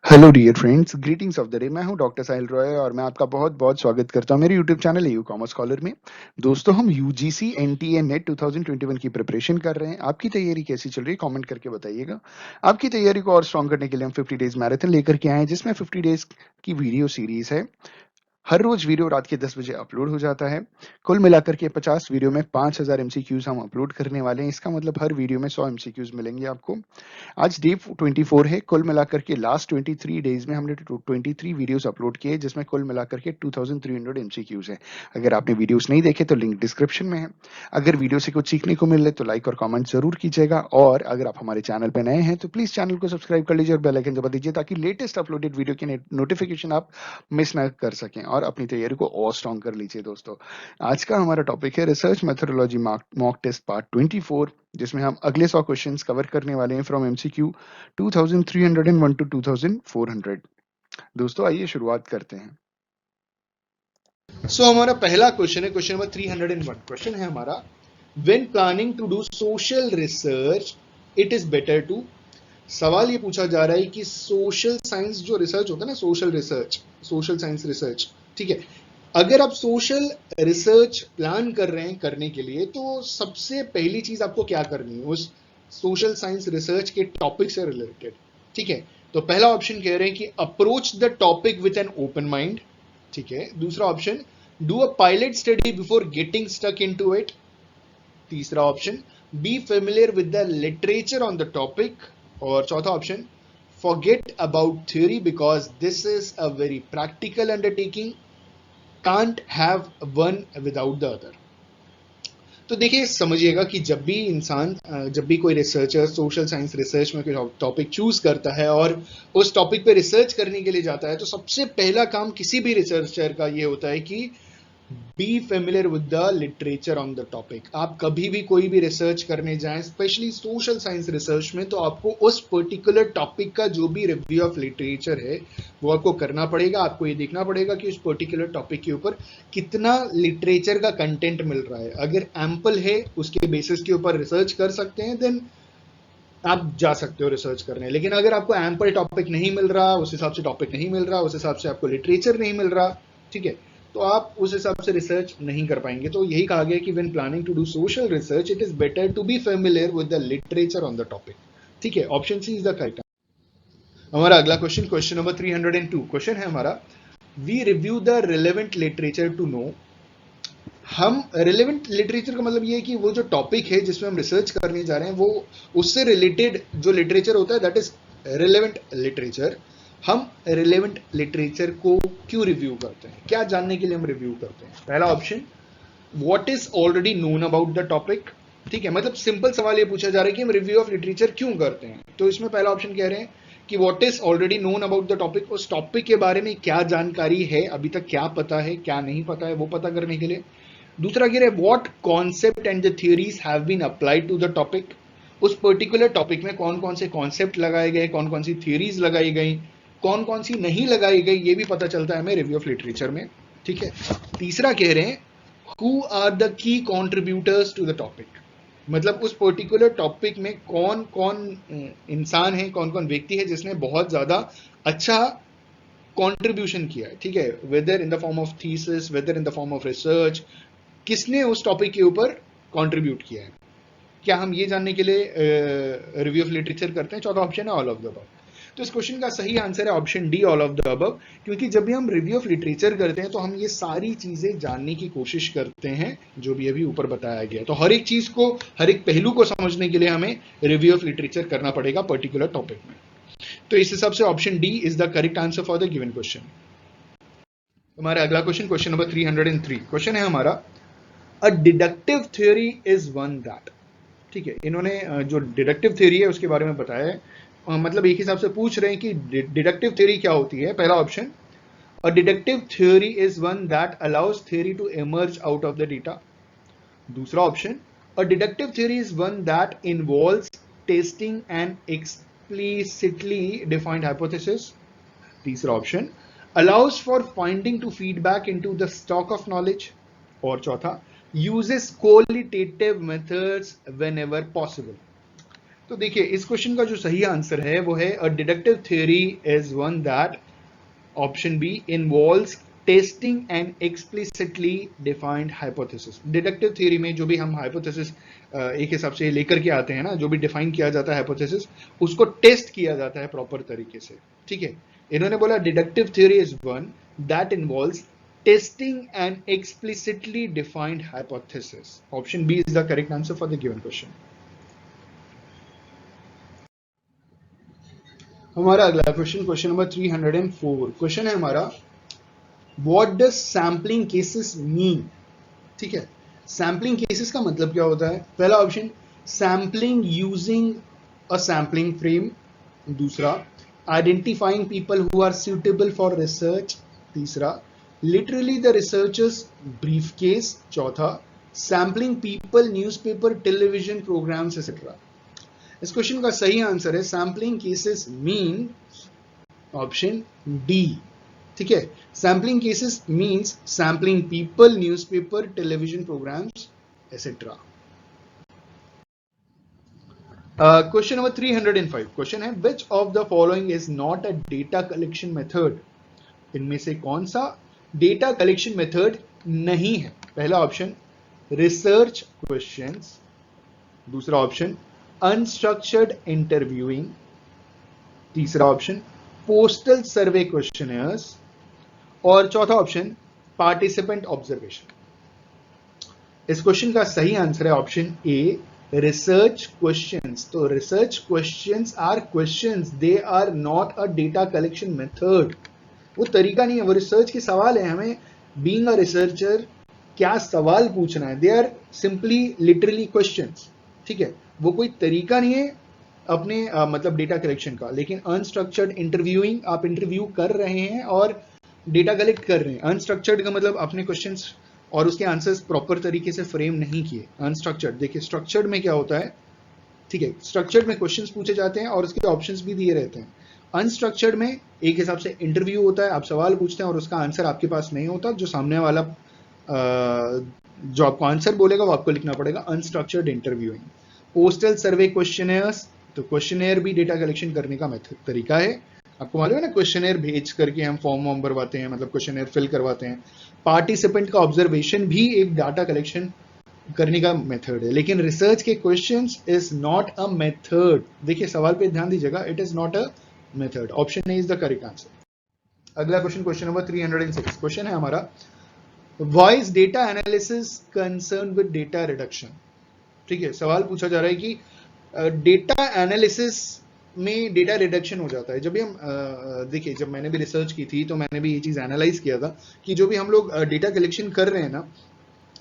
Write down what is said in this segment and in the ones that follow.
Hello dear friends, greetings of the day. मैं हूं doctor साहिल रॉय और मैं आपका बहुत बहुत स्वागत करता हूं मेरे YouTube channel you commerce scholar में। दोस्तों, हम यूजीसी एनटीए नेट 2021 की प्रिपरेशन कर रहे हैं। आपकी तैयारी कैसी चल रही है, कमेंट करके बताइएगा। आपकी तैयारी को और स्ट्रॉन्ग करने के लिए हम 50 डेज मैराथन लेकर के आए हैं, जिसमें 50 डेज की वीडियो सीरीज है। हर रोज वीडियो रात के 10 बजे अपलोड हो जाता है। कुल मिलाकर के 50 वीडियो में 5000 एमसीक्यूज हम अपलोड करने वाले हैं। इसका मतलब हर वीडियो में 100 एमसीक्यूज मिलेंगे आपको। आज डे 24 है। कुल मिलाकर के लास्ट 23 डेज में हमने 23 वीडियोस अपलोड किए, जिसमें कुल मिलाकर के 2300 एमसीक्यूज है। अगर आपने वीडियोस नहीं देखे तो लिंक डिस्क्रिप्शन में है। अगर वीडियो से कुछ सीखने को मिले तो लाइक और कमेंट जरूर कीजिएगा, और अगर आप हमारे चैनल पर नए हैं तो प्लीज चैनल को सब्सक्राइब कर लीजिए और बेल आइकन दबा दीजिए, ताकि लेटेस्ट अपलोडेड वीडियो की नोटिफिकेशन आप मिस ना कर सकें और अपनी तैयारी को और स्ट्रॉन्ग कर लीजिए। दोस्तों, आज का हमारा टॉपिक है research methodology mock test part 24, जिसमें हम अगले 100 क्वेश्चंस कवर करने वाले हैं फ्रॉम एमसीक्यू 2301 टू 2400। दोस्तों, आइए शुरुआत करते हैं। हमारा पहला क्वेश्चन है, क्वेश्चन नंबर 301। क्वेश्चन है हमारा, when planning to do social research it is better to. सवाल ये पूछा जा रहा है कि सोशल साइंस जो रिसर्च होता है ना, social research, social science research, ठीक है। अगर आप सोशल रिसर्च प्लान कर रहे हैं करने के लिए, तो सबसे पहली चीज आपको क्या करनी है उस सोशल साइंस रिसर्च के टॉपिक से रिलेटेड, ठीक है। तो पहला ऑप्शन कह रहे हैं कि approach the topic with an open mind, ठीक है। दूसरा option, do a pilot study before getting stuck into it. तीसरा option, be familiar with the literature on the topic. और चौथा option, forget about theory because this is a very practical undertaking, can't have one without the other। तो देखिए, समझिएगा कि जब भी इंसान, जब भी कोई रिसर्चर सोशल साइंस रिसर्च में कोई टॉपिक चूज करता है और उस टॉपिक पे रिसर्च करने के लिए जाता है, तो सबसे पहला काम किसी भी रिसर्चर का ये होता है कि B familiar with the literature on the topic. आप कभी भी कोई भी रिसर्च करने जाएं, स्पेशली सोशल साइंस रिसर्च में, तो आपको उस पर्टिकुलर टॉपिक का जो भी रिव्यू ऑफ लिटरेचर है वो आपको करना पड़ेगा। आपको ये देखना पड़ेगा कि उस पर्टिकुलर टॉपिक के ऊपर कितना लिटरेचर का कंटेंट मिल रहा है। अगर एम्पल है, उसके बेसिस के ऊपर रिसर्च कर सकते हैं, देन आप जा सकते हो रिसर्च करने। लेकिन अगर आपको एम्पल टॉपिक नहीं मिल रहा, उस हिसाब से टॉपिक नहीं मिल रहा, उस हिसाब से आपको लिटरेचर नहीं मिल रहा, ठीक है, तो आप उस हिसाब से रिसर्च नहीं कर पाएंगे। तो यही कहा गया कि when planning to do social research it is better to be familiar with the literature on the topic, ठीक है। Option C is the correct. हमारा अगला क्वेश्चन, क्वेश्चन नंबर 302। क्वेश्चन है हमारा, we review the relevant literature to know. हम relevant literature का मतलब ये है कि वो जो टॉपिक है जिसमें हम रिसर्च करने जा रहे हैं, वो उससे रिलेटेड जो लिटरेचर होता है, दैट इज रिलेवेंट लिटरेचर। हम रिलेवेंट लिटरेचर को क्यों रिव्यू करते हैं, क्या जानने के लिए हम रिव्यू करते हैं। पहला option, what is already known about the topic, ठीक है। मतलब सिंपल सवाल ये पूछा जा रहा है कि हम रिव्यू ऑफ लिटरेचर क्यों करते हैं। तो इसमें पहला ऑप्शन कह रहे हैं कि what is already known about the topic, उस टॉपिक के बारे में क्या जानकारी है, अभी तक क्या पता है क्या नहीं पता है, वो पता करने के लिए। दूसरा कह रहे हैं what concept and the theories have been applied to the topic, उस पर्टिकुलर टॉपिक में कौन कौन से कॉन्सेप्ट लगाए गए, कौन कौन सी थियरीज लगाई गई, कौन कौन सी नहीं लगाई गई, ये भी पता चलता है हमें रिव्यू ऑफ लिटरेचर में, ठीक है। तीसरा कह रहे हैं who are the key contributors to the topic, मतलब उस पर्टिकुलर टॉपिक में कौन कौन इंसान है, कौन कौन व्यक्ति है जिसने बहुत ज्यादा अच्छा कॉन्ट्रीब्यूशन किया है, ठीक है। Whether in the form of thesis, whether in the form of research, किसने उस टॉपिक के ऊपर कंट्रीब्यूट किया है। क्या हम ये जानने के लिए रिव्यू ऑफ लिटरेचर करते हैं। चौथा ऑप्शन है ऑल ऑफ द अबव। तो इस क्वेश्चन का सही आंसर है option D, all of the above. क्योंकि जब भी हम रिव्यू ऑफ लिटरेचर करते हैं तो हम ये सारी चीजें जानने की कोशिश करते हैं जो भी अभी ऊपर बताया गया। तो हर एक चीज को, हर एक पहलू को समझने के लिए हमें रिव्यू ऑफ लिटरेचर करना पड़ेगा पर्टिकुलर टॉपिक में। तो इस हिसाब से option D is the correct answer for the given question. हमारा अगला क्वेश्चन, क्वेश्चन नंबर 303। क्वेश्चन है हमारा, a deductive theory is one that, ठीक है। इन्होंने जो डिडक्टिव थ्योरी है उसके बारे में बताया है। मतलब एक हिसाब से पूछ रहे हैं कि डिडक्टिव थ्योरी क्या होती है। पहला option, a deductive theory is one that allows theory to emerge out of the data. दूसरा option, a deductive theory is one that involves testing and explicitly defined hypothesis. तीसरा option, allows for finding to feedback into the stock of knowledge। और चौथा, uses qualitative methods whenever possible। तो देखिए इस question का जो सही आंसर है वो है a deductive theory is one that option B involves testing and explicitly defined hypothesis. Deductive theory में जो भी हम हाइपोथेसिस एक हिसाब से लेकर के आते हैं ना, जो भी डिफाइन किया जाता है हाइपोथेसिस, उसको टेस्ट किया जाता है प्रॉपर तरीके से। ठीक है, इन्होंने बोला deductive theory is one that involves testing and explicitly defined hypothesis. Option B is the correct answer for the given question. हमारा अगला क्वेश्चन, क्वेश्चन नंबर 304, क्वेश्चन है हमारा what does sampling cases mean. ठीक है, सैम्पलिंग केसेस का मतलब क्या होता है? पहला option sampling using a sampling frame, दूसरा identifying people who are suitable for research, तीसरा literally the researchers brief case, चौथा sampling people newspaper television programmes etcetera. इस क्वेश्चन का सही आंसर है sampling cases mean option D. ठीक है, sampling cases means sampling people, newspaper, television programmes etcetera. Question number 305, question है which of the following is not a data collection method. इनमें से कौन सा डेटा कलेक्शन मेथड नहीं है? पहला ऑप्शन रिसर्च क्वेश्चंस, दूसरा ऑप्शन अनस्ट्रक्चर्ड इंटरव्यूइंग, तीसरा ऑप्शन पोस्टल सर्वे क्वेश्चनर्स, और चौथा ऑप्शन पार्टिसिपेंट ऑब्जर्वेशन। इस क्वेश्चन का सही आंसर है ऑप्शन ए रिसर्च क्वेश्चंस। तो research questions are questions, they are not a data collection method. वो तरीका नहीं है, वो रिसर्च के सवाल है। हमें बीइंग अ रिसर्चर क्या सवाल पूछना है, they are simply literally questions. ठीक है, वो कोई तरीका नहीं है अपने मतलब डेटा कलेक्शन का। लेकिन अनस्ट्रक्चर्ड इंटरव्यूइंग, आप इंटरव्यू कर रहे हैं और डेटा कलेक्ट कर रहे हैं। अनस्ट्रक्चर्ड का मतलब अपने क्वेश्चंस और उसके आंसर्स प्रॉपर तरीके से फ्रेम नहीं किए। अनस्ट्रक्चर्ड, देखिए स्ट्रक्चर्ड में क्या होता है, ठीक है, स्ट्रक्चर्ड में क्वेश्चंस पूछे जाते हैं और उसके ऑप्शंस भी दिए रहते हैं। अनस्ट्रक्चर्ड में एक हिसाब से इंटरव्यू होता है, आप सवाल पूछते हैं और उसका आंसर आपके पास नहीं होता, जो सामने वाला जो आपको आंसर बोलेगा वो आपको लिखना पड़ेगा। Unstructured interviewing. पोस्टल सर्वे क्वेश्चनेयर्स, तो क्वेश्चनेयर भी डेटा कलेक्शन करने का मेथड तरीका है। आपको मालूम है ना, क्वेश्चनेयर भेज करके हम फॉर्म भरवाते हैं, मतलब क्वेश्चनेयर फिल करवाते हैं। पार्टिसिपेंट का ऑब्जर्वेशन भी एक डाटा कलेक्शन करने का मेथड है। लेकिन रिसर्च के questions is not a method. देखिए सवाल पे ध्यान दीजिएगा, it is not a method. Option A is the correct answer. अगला क्वेश्चन, क्वेश्चन नंबर 306, क्वेश्चन है हमारा why is data analysis concern with data reduction. ठीक है, सवाल पूछा जा रहा है कि डेटा एनालिसिस में डेटा रिडक्शन हो जाता है। जब भी हम देखिए, जब मैंने भी रिसर्च की थी तो मैंने भी ये चीज एनालाइज किया था कि जो भी हम लोग डेटा कलेक्शन कर रहे हैं ना,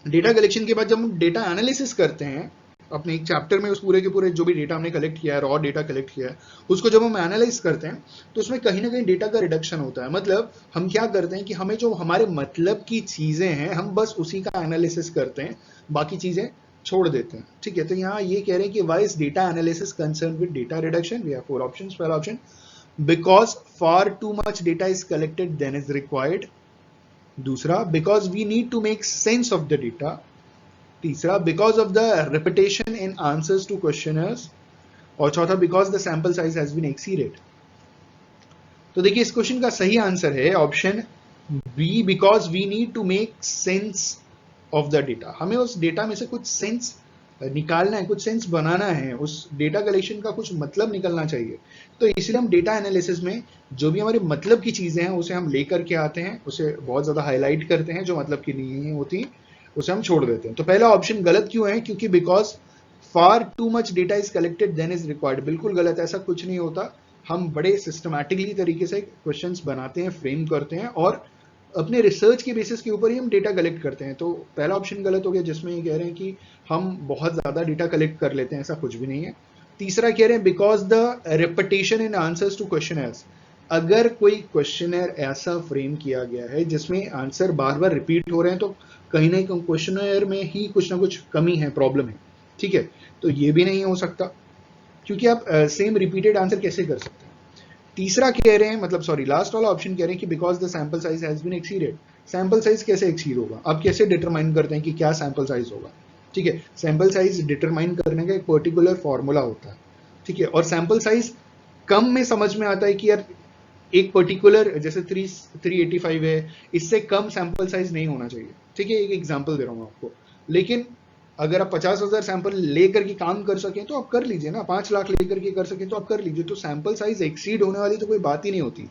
डेटा कलेक्शन के बाद जब हम डेटा एनालिसिस करते हैं अपने एक चैप्टर में, उस पूरे के पूरे जो भी डेटा हमने कलेक्ट किया है, रॉ डेटा कलेक्ट किया है, उसको जब हम एनालाइज करते हैं तो उसमें कहीं ना कहीं डेटा का रिडक्शन होता है। मतलब हम क्या करते हैं कि हमें जो हमारे मतलब की चीजें हैं हम बस उसी का एनालिसिस करते हैं, बाकी चीजें छोड़ देते हैं। ठीक है, तो यहाँ ये कह रहे हैं कि why is data analysis concern with data reduction. We have four options. पहला option because far too much data is collected then is required, दूसरा because we need to make sense of the data, तीसरा because of the repetition in answers to questioners, और चौथा because the sample size has been exceeded. तो देखिए इस question का सही answer है option B, because we need to make sense of the data. हमें उस डेटा में से कुछ सेंस निकालना है, कुछ सेंस बनाना है, उस डेटा कलेक्शन का कुछ मतलब निकलना चाहिए। तो इसलिए हम डेटा एनालिसिस में जो भी हमारे मतलब की चीजें हैं उसे हम लेकर के आते हैं, उसे बहुत ज्यादा हाईलाइट करते हैं, जो मतलब की नहीं होती उसे हम छोड़ देते हैं। तो पहला ऑप्शन गलत क्यों है? क्योंकि because far too much data is collected then is required बिल्कुल गलत है, ऐसा कुछ नहीं होता। हम बड़े सिस्टमैटिकली तरीके से क्वेश्चंस बनाते हैं, फ्रेम करते हैं और अपने रिसर्च के बेसिस के ऊपर ही हम डेटा कलेक्ट करते हैं। तो पहला ऑप्शन गलत हो गया, जिसमें ये कह रहे हैं कि हम बहुत ज्यादा डेटा कलेक्ट कर लेते हैं, ऐसा कुछ भी नहीं है। तीसरा कह रहे हैं because the repetition in answers to questionnaires. अगर कोई क्वेश्चनर ऐसा फ्रेम किया गया है जिसमें आंसर बार बार रिपीट हो रहे हैं तो कहीं ना कहीं क्वेश्चनर में ही कुछ ना कुछ कमी है, प्रॉब्लम है। ठीक है, तो ये भी नहीं हो सकता, क्योंकि आप सेम रिपीटेड आंसर कैसे कर सकते हैं। तीसरा कह रहे हैं, मतलब सॉरी लास्ट वाला ऑप्शन कह रहे हैं कि because the sample size has been exceeded. Sample size कैसे एक्सीड होगा? आप कैसे डिटरमाइन करते हैं कि क्या सैंपल साइज होगा? ठीक है, सैंपल साइज डिटरमाइन करने का एक पर्टिकुलर फॉर्मूला होता है। ठीक है। और सैंपल साइज कम में समझ में आता है कि यार एक पर्टिकुलर जैसे 385 है, इससे कम सैंपल साइज नहीं होना चाहिए, ठीक है। एक एग्जांपल दे रहा हूं आपको। लेकिन अगर आप 50,000 सैंपल लेकर के काम कर सकें तो आप कर लीजिए ना, 5 लाख लेकर के कर सकें तो आप कर लीजिए। तो सैंपल साइज एक्सीड होने वाली तो कोई बात ही नहीं होती।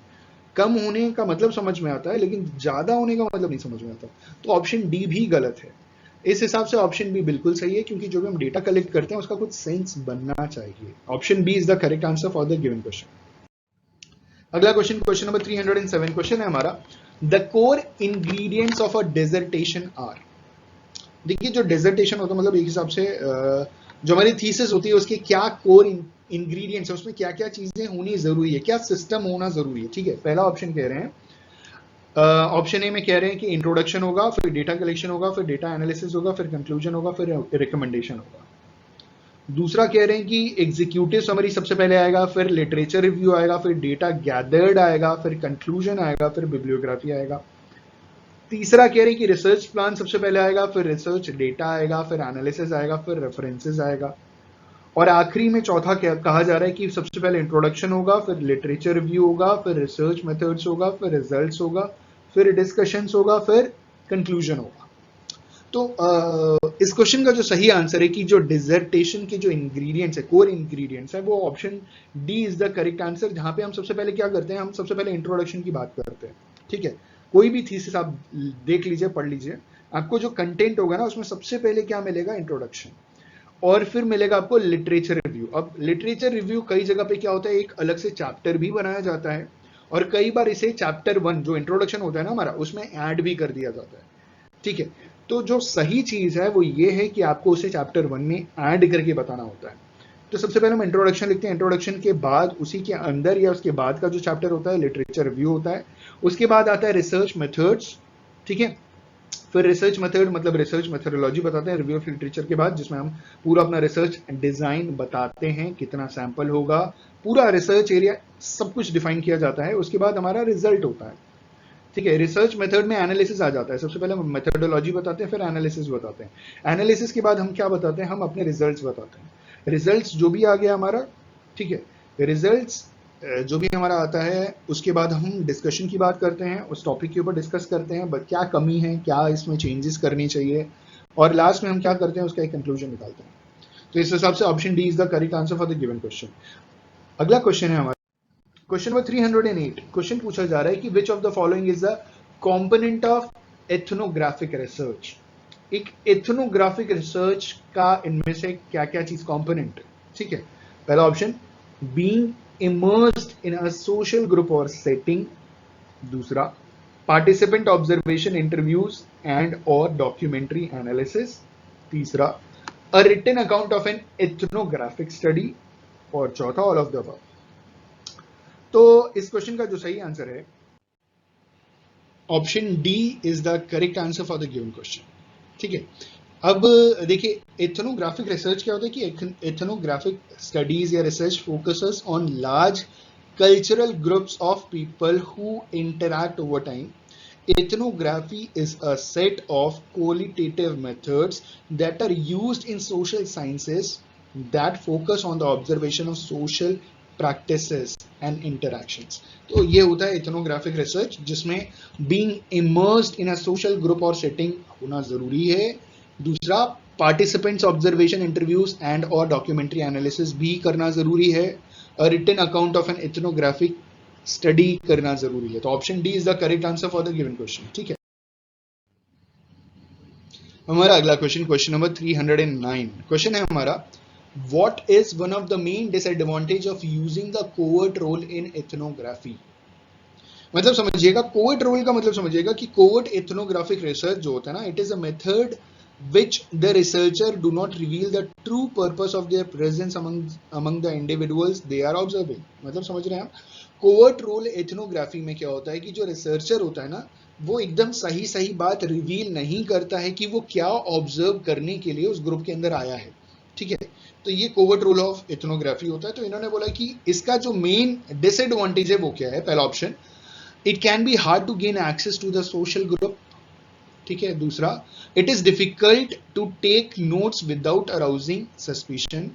कम होने का मतलब समझ में आता है, लेकिन ज्यादा होने का मतलब नहीं समझ में आता। तो ऑप्शन डी भी गलत है। इस हिसाब से ऑप्शन बी बिल्कुल सही है, क्योंकि जो भी हम डेटा कलेक्ट करते हैं उसका कुछ सेंस बनना चाहिए। Option B is the correct answer for the given question. अगला क्वेश्चन, क्वेश्चन नंबर 307 क्वेश्चन है हमारा, the core ingredients of a dissertation are. देखिए जो डेजर्टेशन होता है मतलब एक हिसाब से जो हमारी थीसिस होती है उसके क्या कोर इंग्रेडिएंट्स है, उसमें क्या क्या चीजें होनी जरूरी है, क्या सिस्टम होना जरूरी है, ठीक है। पहला ऑप्शन कह रहे हैं, ऑप्शन ए में कह रहे हैं कि इंट्रोडक्शन होगा, फिर डेटा कलेक्शन होगा, फिर डेटा एनालिसिस होगा, फिर कंक्लूजन होगा, फिर रिकमेंडेशन होगा। दूसरा कह रहे हैं कि एग्जीक्यूटिव समरी सबसे पहले आएगा, फिर लिटरेचर रिव्यू आएगा, फिर डेटा गैदर्ड आएगा, फिर कंक्लूजन आएगा, फिर बिब्लियोग्राफी आएगा। तीसरा कह रहे हैं कि रिसर्च प्लान सबसे पहले आएगा, फिर रिसर्च डेटा आएगा, फिर एनालिसिस आएगा, फिर रेफरेंसेस आएगा। और आखिरी में चौथा कहा जा रहा है कि सबसे पहले इंट्रोडक्शन होगा, फिर लिटरेचर रिव्यू होगा, फिर रिसर्च मेथड्स होगा, फिर रिजल्ट्स होगा, फिर डिस्कशंस होगा, फिर कंक्लूजन होगा। तो इस क्वेश्चन का जो सही आंसर है कि जो डिजर्टेशन के जो इंग्रेडिएंट्स है, कोर इंग्रेडिएंट्स है, वो option D is the correct answer. जहां पे हम सबसे पहले क्या करते हैं, हम सबसे पहले इंट्रोडक्शन की बात करते हैं, ठीक है। कोई भी थीसिस आप देख लीजिए, पढ़ लीजिए, आपको जो कंटेंट होगा ना उसमें सबसे पहले क्या मिलेगा, इंट्रोडक्शन, और फिर मिलेगा आपको लिटरेचर रिव्यू। अब लिटरेचर रिव्यू कई जगह पे क्या होता है, एक अलग से चैप्टर भी बनाया जाता है, और कई बार इसे चैप्टर 1 जो इंट्रोडक्शन होता है ना हमारा, उसमें ऐड भी कर दिया जाता है, ठीक है। तो जो सही चीज है वो ये है कि आपको उसे चैप्टर 1 में ऐड करके बताना होता है। तो सबसे पहले हम इंट्रोडक्शन लिखते हैं, इंट्रोडक्शन के बाद उसी के अंदर या उसके बाद का जो चैप्टर होता है लिटरेचर रिव्यू होता है। उसके बाद आता है रिसर्च मेथड्स, ठीक है। फिर रिसर्च मेथड मतलब रिसर्च मेथडोलॉजी बताते हैं रिव्यू ऑफ लिटरेचर के बाद, जिसमें हम पूरा अपना रिसर्च डिजाइन बताते हैं, कितना सैंपल होगा, पूरा रिसर्च एरिया सब कुछ डिफाइन किया जाता है। उसके बाद हमारा रिजल्ट होता है, ठीक है। रिसर्च मेथड में एनालिसिस आ जाता है, सबसे पहले हम मेथडोलॉजी बताते हैं, फिर एनालिसिस बताते हैं। एनालिसिस के बाद हम क्या बताते हैं, हम अपने रिजल्ट्स बताते हैं। रिजल्ट्स जो भी आ गया हमारा, ठीक है, रिजल्ट्स जो भी हमारा आता है, उसके बाद हम डिस्कशन की बात करते हैं, उस टॉपिक के ऊपर डिस्कस करते हैं, क्या कमी है, क्या इसमें चेंजेस करनी चाहिए, और लास्ट में हम क्या करते हैं, उसका एक कंक्लूजन निकालते हैं। तो इस हिसाब से option D is the correct answer for the given question. अगला क्वेश्चन है हमारा क्वेश्चन नंबर 308। क्वेश्चन पूछा जा रहा है कि विच of the following is the component of ethnographic research. एक एथनोग्राफिक रिसर्च का इनमें से क्या क्या चीज कंपोनेंट है, ठीक है। पहला option, being immersed in a social group और सेटिंग। दूसरा, पार्टिसिपेंट ऑब्जर्वेशन इंटरव्यूज एंड और डॉक्यूमेंट्री एनालिसिस। तीसरा, a written account of an ethnographic study. और चौथा, ऑल ऑफ द अबव। तो इस क्वेश्चन का जो सही आंसर है, option D is the correct answer for the given question, ठीक है। अब देखिए एथनोग्राफिक रिसर्च क्या होता है कि एथनोग्राफिक स्टडीज या research focuses on large cultural groups of people who interact over time. Ethnography is a set of qualitative methods that are used in social sciences that focus on the observation of social practices and interactions. तो ये होता है ethnographic research, जिसमें being immersed in a social group और setting होना जरूरी है। दूसरा, participants observation interviews and और documentary analysis भी करना जरूरी है। A written account of an ethnographic study करना जरूरी है। तो option D is the correct answer for the given question, ठीक है। हमारा अगला क्वेश्चन, क्वेश्चन नंबर 309। क्वेश्चन है हमारा, what is one of the main disadvantage of using the covert role in ethnography. मतलब समझिएगा, कोवर्ट रोल का मतलब समझिएगा कि कोवर्ट एथनोग्राफिक रिसर्च जो होता है ना, it is a method which the researcher do not reveal the true purpose of their presence among the individuals they are observing। मतलब समझ रहे हैं आप, कोवर्ट रोल एथनोग्राफी में क्या होता है कि जो रिसर्चर होता है ना, वो एकदम सही सही बात रिवील नहीं करता है कि वो क्या ऑब्जर्व करने के लिए उस ग्रुप के अंदर आया है, ठीक है। तो ये कोवर्ट रोल ऑफ एथनोग्राफी होता है। तो इन्होंने बोला कि इसका जो मेन डिसएडवांटेज है वो क्या है। पहला option, it can be hard to gain access to the social group, ठीक है। दूसरा, it is difficult to take notes without arousing suspicion.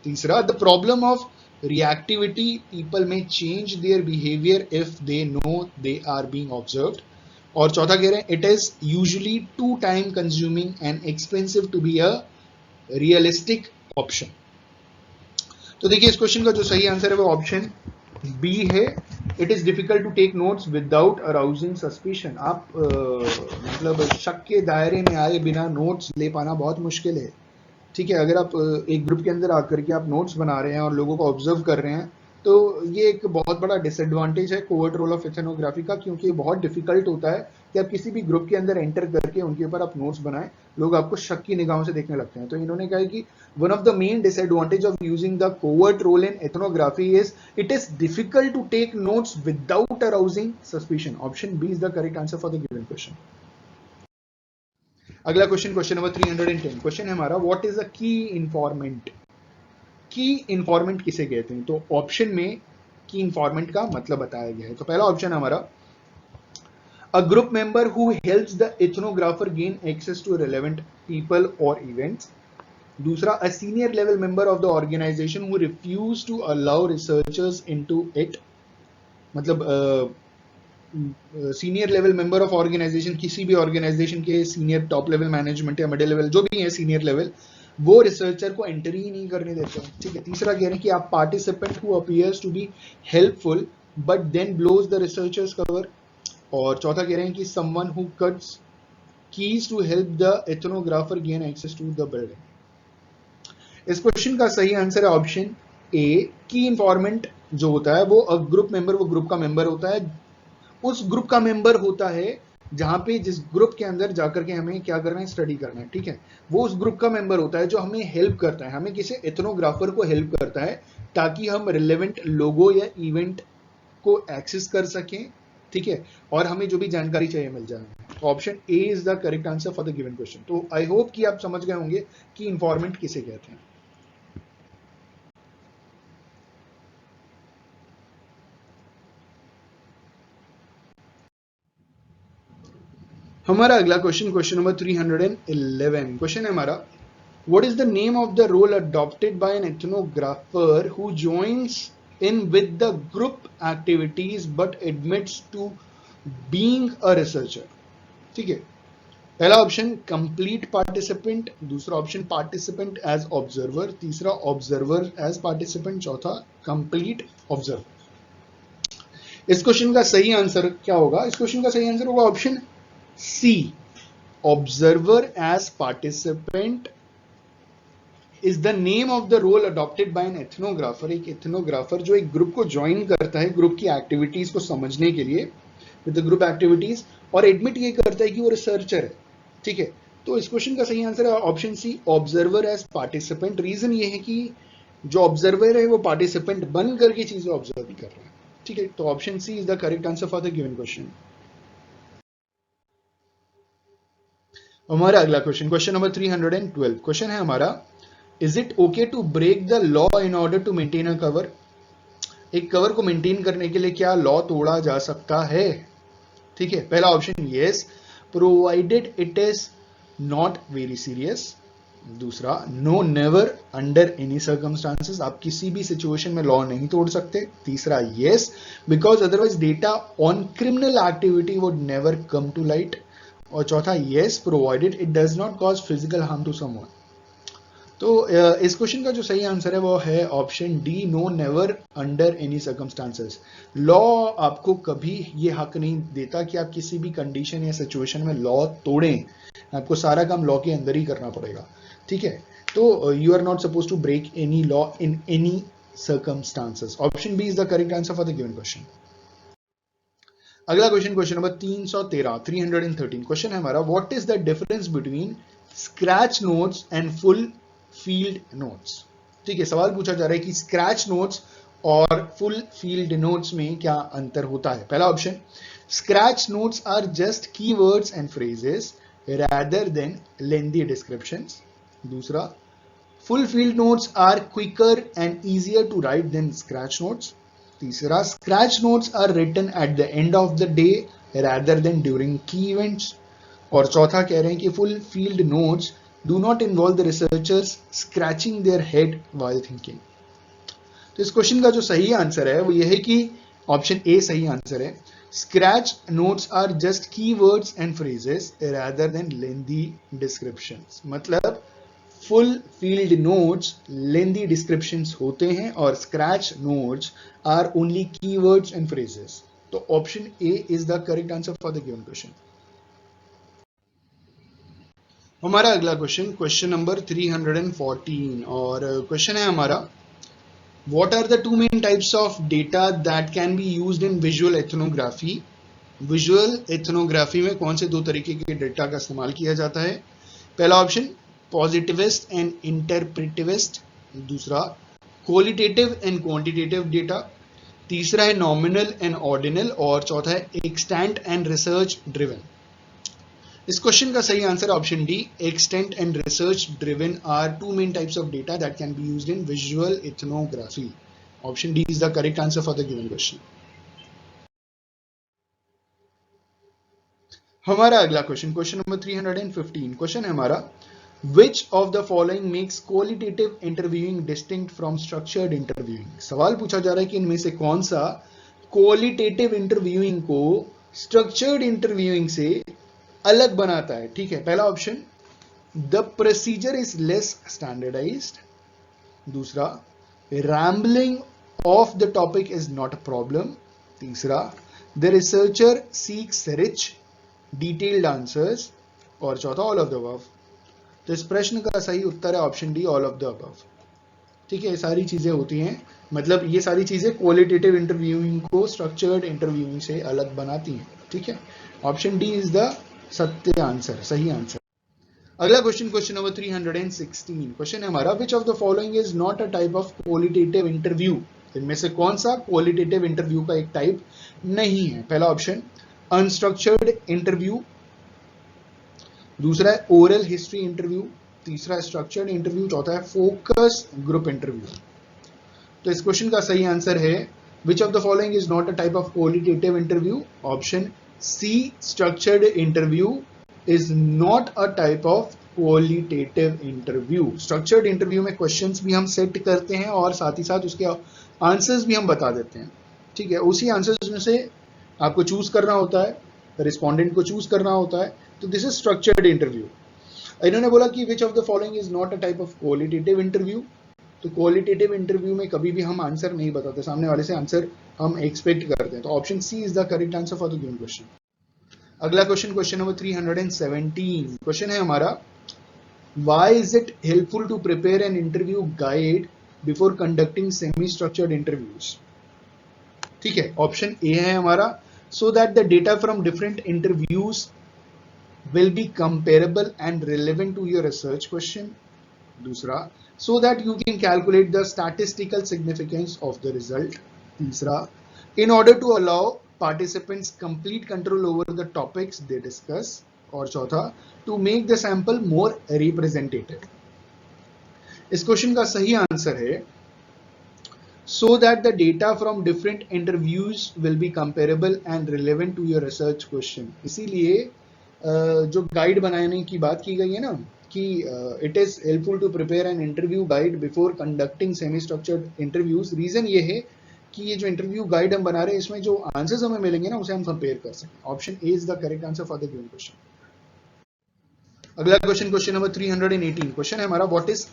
तीसरा, the problem of reactivity, people may change their behavior if they know they are being observed. और चौथा कह रहे हैं it is usually too time consuming and expensive to be a realistic option. तो देखिए इस question का जो सही आंसर है वो ऑप्शन बी है. It is difficult to take notes without arousing suspicion. आप मतलब शक के दायरे में आए बिना नोट्स ले पाना बहुत मुश्किल है. ठीक है, अगर आप एक ग्रुप के अंदर आकर के आप नोट्स बना रहे हैं और लोगों को ऑब्जर्व कर रहे हैं तो ये एक बहुत बड़ा डिसएडवांटेज है कोवर्ट रोल ऑफ एथनोग्राफी का, क्योंकि ये बहुत डिफिकल्ट होता है कि आप किसी भी ग्रुप के अंदर एंटर करके उनके ऊपर आप नोट्स बनाएं, लोग आपको शक की निगाहों से देखने लगते हैं. तो इन्होंने कहा कि one of the main disadvantage of using the covert role in ethnography is it is difficult to take notes without arousing suspicion. Option B is the correct answer for the given question. अगला question, question number 310. Question है हमारा what is अ की informant. की informant किसे कहते हैं? तो option में की इन्फॉर्मेंट का मतलब बताया गया है. तो पहला ऑप्शन हमारा a group member who helps the ethnographer gain access to relevant people और इवेंट्स. दूसरा a senior level member of the organisation who refuse to allow researchers into it. मतलब senior level member of organisation, किसी भी organisation के senior top level management या middle level जो भी है सीनियर लेवल, वो रिसर्चर को एंट्री ही नहीं करने देते हैं. ठीक है. तीसरा कह रहे हैं कि आप participant who appears to be helpful but then blows the researchers cover. और चौथा कह रहे हैं कि someone who cuts keys to help the ethnographer gain access to the building. इस क्वेश्चन का सही आंसर है ऑप्शन ए. की इन्फॉर्मेंट जो होता है वो ग्रुप मेंबर, वो ग्रुप का मेंबर होता है, उस ग्रुप का मेंबर होता है जहां पे जिस ग्रुप के अंदर जाकर के हमें क्या करना है, स्टडी करना है. ठीक है. वो उस ग्रुप का मेंबर होता है जो हमें हेल्प करता है, हमें किसी एथनोग्राफर को हेल्प करता है ताकि हम रिलेवेंट लोगो या इवेंट को एक्सेस कर सकें. ठीक है. और हमें जो भी जानकारी चाहिए मिल जाए. Option A is the correct answer for the given question. तो आई होप कि आप समझ गए होंगे कि इंफॉर्मेंट किसे कहते हैं. हमारा अगला क्वेश्चन, क्वेश्चन नंबर 311. क्वेश्चन है हमारा what is the name of the role adopted by an ethnographer who joins in with the group activities but admits to being a researcher. ठीक है. पहला ऑप्शन कंप्लीट पार्टिसिपेंट, दूसरा option participant as observer, तीसरा observer as participant, चौथा complete observer. इस question का सही answer क्या होगा? इस क्वेश्चन का सही आंसर होगा option C. Observer as participant is the name of the role adopted by an ethnographer. एक एथनोग्राफर जो एक ग्रुप को ज्वाइन करता है ग्रुप की एक्टिविटीज को समझने के लिए विद द ग्रुप एक्टिविटीज, और एडमिट ये करता है कि वो रिसर्चर है. ठीक है. तो इस क्वेश्चन का सही आंसर है option C, observer as participant. Reason ये है कि जो ऑब्जर्वर है वो पार्टिसिपेंट बन करके चीजें ऑब्जर्व कर रहा है. ठीक है. तो option C is the correct answer for the given question. हमारा अगला क्वेश्चन, क्वेश्चन नंबर 312. क्वेश्चन है हमारा is it okay to break the law in order to maintain a cover. एक कवर को मेंटेन करने के लिए क्या लॉ तोड़ा जा सकता है? ठीक है. पहला option yes, provided it is not very serious. दूसरा no, never, under any circumstances. आप किसी भी सिचुएशन में लॉ नहीं तोड़ सकते. तीसरा yes, because otherwise data on criminal activity would never come to light. और चौथा yes, provided it does not cause physical harm to someone. तो इस क्वेश्चन का जो सही आंसर है वो है option D, no, never, under any circumstances. Law आपको कभी ये हक नहीं देता कि आप किसी भी कंडीशन या सिचुएशन में लॉ तोड़ें. आपको सारा काम लॉ के अंदर ही करना पड़ेगा. ठीक है. तो you are not suppose to break any law in any circumstances. Option B is the correct answer for the given question. अगला क्वेश्चन, क्वेश्चन नंबर 313, 313. क्वेश्चन है हमारा what is the difference between scratch notes and full field notes. ठीक है. सवाल पूछा जा रहा है कि स्क्रैच नोट्स और फुल फील्ड नोट्स में क्या अंतर होता है. पहला option, scratch notes are just keywords and phrases rather than lengthy descriptions. दूसरा, full field notes are quicker and easier to write than scratch notes. तीसरा, scratch notes are written at the end of the day rather than during key events. और चौथा कह रहे हैं कि full field notes do not involve the researchers scratching their head while thinking. तो इस question का जो सही आंसर है वो ये है कि ऑप्शन ए सही आंसर है। Scratch notes are just keywords and phrases rather than lengthy descriptions. मतलब full field notes lengthy descriptions होते हैं और scratch notes are only keywords and phrases. तो option A is the correct answer for the given question. हमारा अगला question, question number 314, और question है हमारा, what are the two main types of data that can be used in visual ethnography. Visual ethnography में कौन से दो तरीके के डेटा का इस्तेमाल किया जाता है? पहला ऑप्शन पॉजिटिविस्ट एंड इंटरप्रेटिविस्ट, दूसरा क्वालिटेटिव एंड क्वांटिटेटिव डेटा, तीसरा है नॉमिनल एंड ऑर्डिनल, और चौथा है एक्सटेंट एंड रिसर्च ड्रिवन। इस क्वेश्चन का सही answer option D, extent and research driven are two main types of data that can be used in visual ethnography. Option D is the correct answer for the given question. हमारा अगला question, question number 315, question है हमारा, which of the following makes qualitative interviewing distinct from structured interviewing. सवाल पूछा जा रहा है कि इनमें से कौन सा क्वालिटेटिव इंटरव्यूइंग को स्ट्रक्चर्ड इंटरव्यूइंग से अलग बनाता है। ठीक है, पहला option, the procedure is less standardized, दूसरा rambling off the topic is not a problem, तीसरा the researcher seeks rich detailed answers, और चौथा ऑल ऑफ द अबव। तो इस प्रश्न का सही उत्तर है option D, all of the above. ठीक है, ये सारी चीजें होती हैं, मतलब ये सारी चीजें क्वालिटेटिव इंटरव्यूइंग को स्ट्रक्चर्ड इंटरव्यूइंग से अलग बनाती हैं। ठीक है, ऑप्शन डी इज द सत्य आंसर, सही आंसर। अगला क्वेश्चन, क्वेश्चन नंबर 316, क्वेश्चन है हमारा, which of the following is not a type of qualitative interview. इनमें से कौन सा क्वालिटेटिव इंटरव्यू का एक टाइप नहीं है? पहला ऑप्शन अनस्ट्रक्चर्ड इंटरव्यू, दूसरा है ओरल हिस्ट्री इंटरव्यू, तीसरा है स्ट्रक्चर्ड इंटरव्यू, चौथा है फोकस ग्रुप इंटरव्यू। तो इस क्वेश्चन का सही आंसर है, which of the following is not a type of qualitative interview. Option C, structured interview is not a type of qualitative interview. Structured interview में questions भी हम सेट करते हैं और साथ ही साथ उसके आंसर्स भी हम बता देते हैं। ठीक है, उसी आंसर्स में से आपको चूज करना होता है, रिस्पोंडेंट को चूज करना होता है। तो दिस इज स्ट्रक्चर्ड इंटरव्यू। इन्होंने बोला कि विच of the following is not a type of qualitative interview. तो क्वालिटेटिव इंटरव्यू में कभी भी हम आंसर नहीं बताते, सामने वाले से आंसर हम एक्सपेक्ट करते हैं। तो option C is the correct answer for the given question. अगला क्वेश्चन, क्वेश्चन नंबर 317, क्वेश्चन है हमारा, why is it helpful to prepare an interview guide before conducting semi structured interviews. ठीक है, ऑप्शन ए है हमारा, so that the data from different interviews will be comparable and relevant to your research question. दूसरा, so that you can calculate the statistical significance of the result. तीसरा, in order to allow participants complete control over the topics they discuss. और चौथा, to make the sample more representative. इस question का सही answer है, so that the data from different interviews will be comparable and relevant to your research question. इसीलिए जो guide बनाने की बात की गई है ना, कि it is helpful to prepare an interview guide before conducting semi structured interviews. Reason ये है कि ये जो इंटरव्यू गाइड हम बना रहे हैं, इसमें जो आंसर्स हमें मिलेंगे ना, उसे हम कंपेयर कर सकें। Option A is the correct answer for the given question. अगला क्वेश्चन, क्वेश्चन नंबर 318, क्वेश्चन है हमारा, व्हाट इज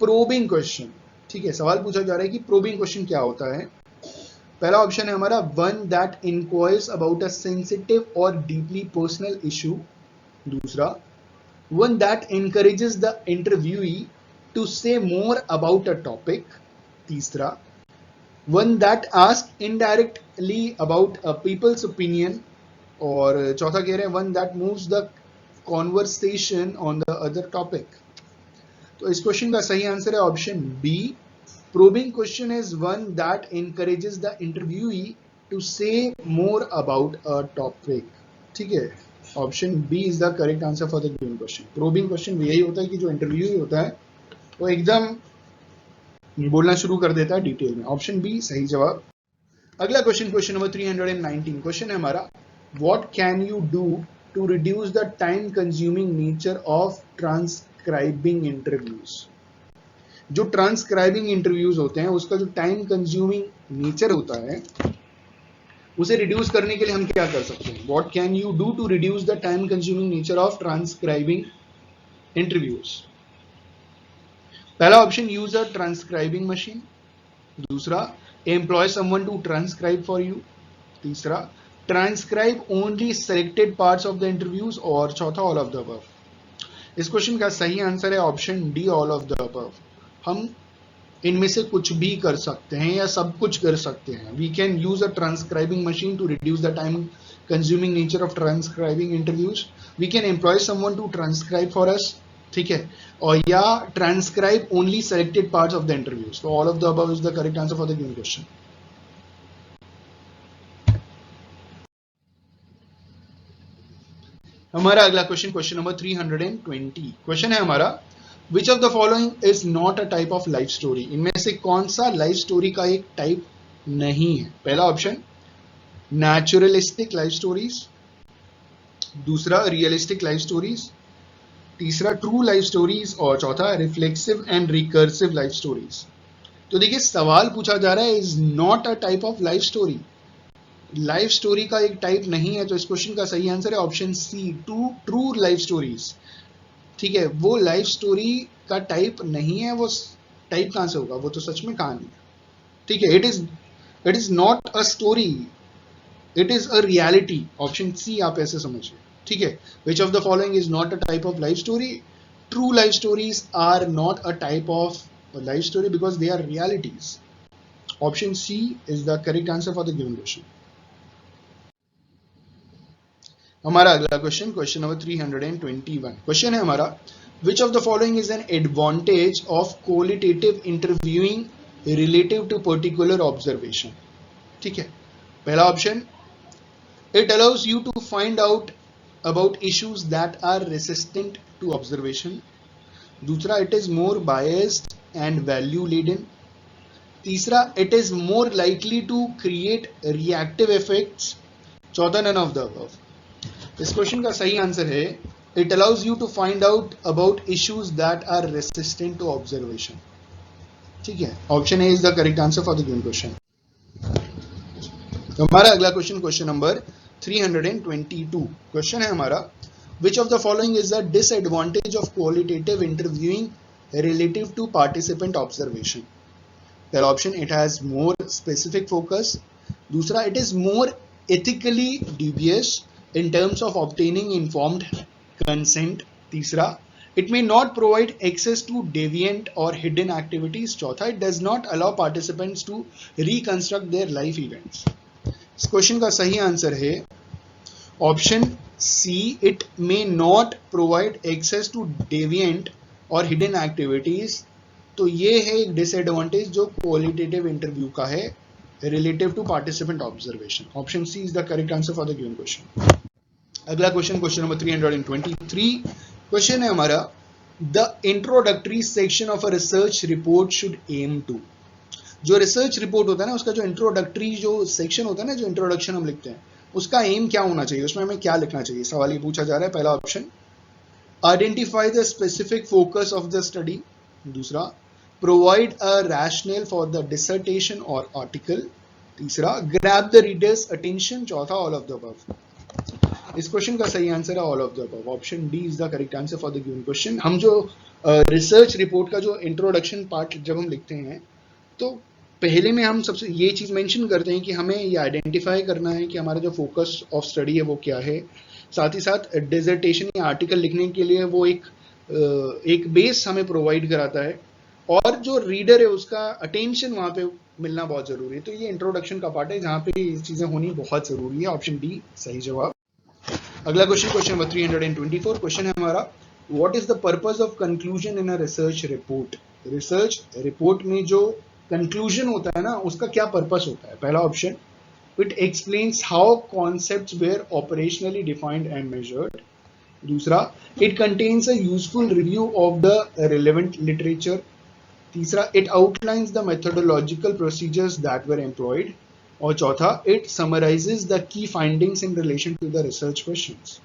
प्रोबिंग क्वेश्चन। ठीक है, सवाल पूछा जा रहा है कि प्रोबिंग क्वेश्चन क्या होता है। पहला ऑप्शन है हमारा, one that enquires about a sensitive और डीपली पर्सनल इशू, दूसरा, one that encourages the interviewee to say more about a topic, तीसरा, one that asks indirectly about a people's opinion, और चौथा कह रहे हैं one that moves the conversation on the other topic। तो इस question का सही आंसर है option B, probing question is one that encourages the interviewee to say more about a topic। ठीक है, option B is the correct answer for the given question. Probing question यही होता है कि जो इंटरव्यू होता है वो एकदम बोलना शुरू कर देता है डिटेल में। ऑप्शन बी सही जवाब। अगला क्वेश्चन, क्वेश्चन नंबर 319, क्वेश्चन है हमारा, what can you do to reduce the time consuming nature of transcribing interviews. जो ट्रांसक्राइबिंग इंटरव्यूज होते हैं उसका जो टाइम कंज्यूमिंग नेचर होता है उसे रिड्यूस करने के लिए हम क्या कर सकते हैं? What can you do to reduce the time consuming nature of transcribing interviews? पहला option, use a transcribing machine. दूसरा, employ someone to transcribe for you. तीसरा, transcribe only selected parts of the interviews. और चौथा, all of the above. इस question का सही answer है option D, all of the above. हम इनमें से कुछ भी कर सकते हैं या सब कुछ कर सकते हैं। We can use a transcribing machine to reduce the time consuming nature of transcribing interviews. We can employ someone to transcribe for us, ठीक है, और या transcribe only selected parts of the interviews. तो all of the above is the correct answer for the given question. हमारा अगला question, question number 320। Question है हमारा, which of the following is not a type of life story? इनमें से कौन सा life story का एक टाइप नहीं है? पहला ऑप्शन, नेचुरलिस्टिक लाइफ स्टोरीज। दूसरा, रियलिस्टिक लाइफ स्टोरीज। तीसरा, ट्रू लाइफ स्टोरीज। और चौथा, reflexive and recursive life stories. तो देखिए, सवाल पूछा जा रहा है is not a type of life story. Life story का एक टाइप नहीं है, तो इस क्वेश्चन का सही आंसर है option C, true life stories. ठीक है, वो लाइफ स्टोरी का टाइप नहीं है। वो टाइप कहां से होगा? वो तो सच में कहानी है। ठीक है, it is not a story, it is a reality. Option C आप ऐसे समझिए। ठीक है, which of the following is not a type of life story? True life stories are not a type of life story because they are realities. Option C is the correct answer for the given question. हमारा अगला question, question number 321। Question है हमारा, which of the following is an advantage of qualitative interviewing relative to particular observation? ठीक है, पहला option, it allows you to find out about issues that are resistant to observation. दूसरा, it is more biased and value laden. तीसरा, it is more likely to create reactive effects. चौथा, none of the above. इस question का सही answer है, it allows you to find out about issues that are resistant to observation. ठीक है, option A is the correct answer for the given question. तो हमारा अगला क्वेश्चन, क्वेश्चन नंबर 322। क्वेश्चन है हमारा, which of the following is the disadvantage of qualitative interviewing relative to participant observation? पहला option, it has more specific focus. दूसरा, it is more ethically dubious in terms of obtaining informed consent. तीसरा, it may not provide access to deviant or hidden activities. चौथा, it does not allow participants to reconstruct their life events. इस question का सही answer है option C, it may not provide access to deviant or hidden activities. तो ये है एक disadvantage जो क्वालिटेटिव इंटरव्यू का है relative to participant observation. Option C is the correct answer for the given question. अगला क्वेश्चन, क्वेश्चन नंबर 323। क्वेश्चन है हमारा, the introductory section of a research report should aim to. जो research report होता है ना, उसका जो इंट्रोडक्टरी जो सेक्शन होता है ना, जो इंट्रोडक्शन हम लिखते हैं, उसका एम क्या होना चाहिए? उसमें हमें क्या लिखना चाहिए? सवाल ये पूछा जा रहा है। पहला option, identify the specific focus of the study. दूसरा, provide a rationale for the dissertation और आर्टिकल। तीसरा, ग्रैब द रीडर्स अटेंशन। चौथा, ऑल ऑफ द अबव। इस क्वेश्चन का सही आंसर है all of the above. Option D is the correct answer for the given question. हम जो research report का जो इंट्रोडक्शन पार्ट जब हम लिखते हैं, तो पहले में हम सबसे ये चीज मेंशन करते हैं कि हमें ये आइडेंटिफाई करना है कि हमारा जो फोकस ऑफ स्टडी है वो क्या है। साथ ही साथ डिसर्टेशन या आर्टिकल लिखने के लिए वो एक बेस हमें प्रोवाइड कराता है, और जो रीडर है उसका अटेंशन वहां पे मिलना बहुत जरूरी है। तो ये इंट्रोडक्शन का पार्ट है जहां पे ये चीजें होनी बहुत जरूरी है। ऑप्शन डी सही जवाब। अगला क्वेश्चन, क्वेश्चन नंबर 324। क्वेश्चन है हमारा, what is the purpose of conclusion in a research report? Research report में जो कंक्लूजन होता है ना, उसका क्या पर्पस होता है? पहला option, it explains how concepts were operationally defined and measured. दूसरा, it contains a useful review of the relevant literature. तीसरा, it outlines the methodological procedures that were employed. और चौथा, it summarises the key findings in relation to the research questions.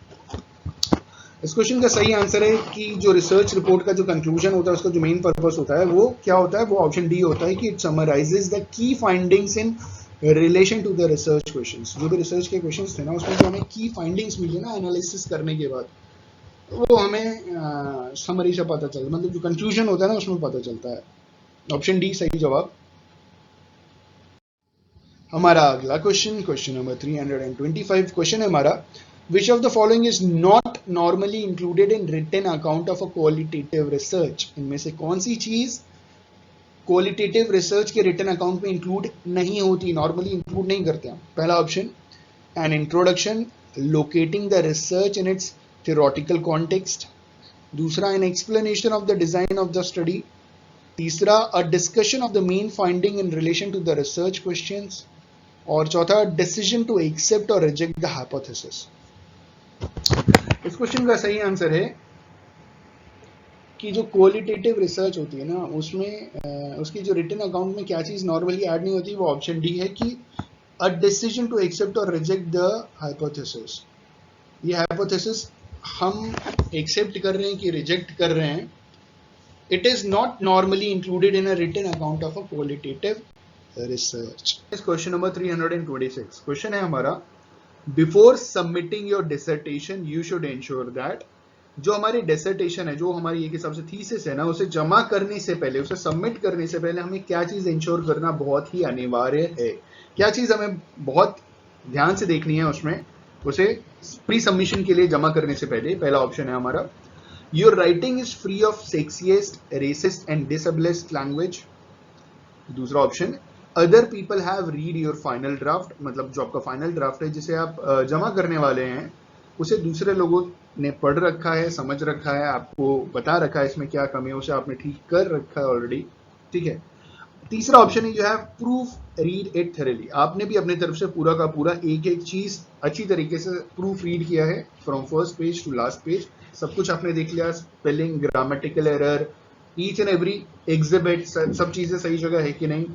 इस question का सही answer है कि जो रिसर्च रिपोर्ट का जो कंक्लूजन होता है, उसका जो मेन पर्पस होता है वो क्या होता है, वो ऑप्शन डी होता है कि it summarizes the key findings in relation to the research questions. जो भी रिसर्च के क्वेश्चंस थे ना, उसमें जो हमें की फाइंडिंग्स मिली ना एनालिसिस करने के बाद, वो हमें समरी से पता चलता है, मतलब जो कंक्लूजन होता है ना उसमें पता चलता है। ऑप्शन डी सही जवाब। हमारा अगला क्वेश्चन, क्वेश्चन नंबर 325 क्वेश्चन है हमारा, which of the following is not normally included in written account of a qualitative research. इनमें से कौन सी चीज क्वालिटेटिव रिसर्च के रिटन अकाउंट में इंक्लूड नहीं होती, नॉर्मली इंक्लूड नहीं करते हैं। पहला option, an introduction locating the research in its theoretical context. दूसरा, an explanation of the design of the study. तीसरा, a discussion of the main finding in relation to the research questions. और चौथा, decision to accept और reject the hypothesis. इस question का सही answer है कि जो क्वालिटेटिव रिसर्च होती है ना, उसमें उसकी जो रिटन अकाउंट में क्या चीज नॉर्मली ऐड नहीं होती, वो ऑप्शन डी है कि अ डिसीजन टू एक्सेप्ट और रिजेक्ट द हाइपोथेसिस। ये हाइपोथेसिस हम एक्सेप्ट कर रहे हैं कि रिजेक्ट कर रहे हैं, it is not normally included in a written account of a qualitative research. Question number 326 question है हमारा, before submitting your dissertation you should ensure that. जो हमारी डिसर्टेशन है, जो हमारी एक हिसाब से थीसिस है ना, उसे जमा करने से पहले, उसे सबमिट करने से पहले हमें क्या चीज इंश्योर करना बहुत ही अनिवार्य है, क्या चीज हमें बहुत ध्यान से देखनी है उसमें, उसे प्री सबमिशन के लिए जमा करने से पहले। पहला ऑप्शन है हमारा, your writing is free of sexist, racist and disablist language. दूसरा option, other people have read your final draft, मतलब जो आपका फाइनल ड्राफ्ट है जिसे आप जमा करने वाले हैं, उसे दूसरे लोगों ने पढ़ रखा है, समझ रखा है, आपको बता रखा है इसमें क्या कमी है, उसे आपने ठीक कर रखा है ऑलरेडी, ठीक है। तीसरा ऑप्शन है, you have proof read it thoroughly, आपने भी अपनी तरफ से पूरा का पूरा एक एक चीज अच्छी तरीके से प्रूफ रीड किया है, from first page to last page, सब कुछ आपने देख लिया, spelling, grammatical error, each and every exhibit, सब चीजें सही जगह है कि नहीं।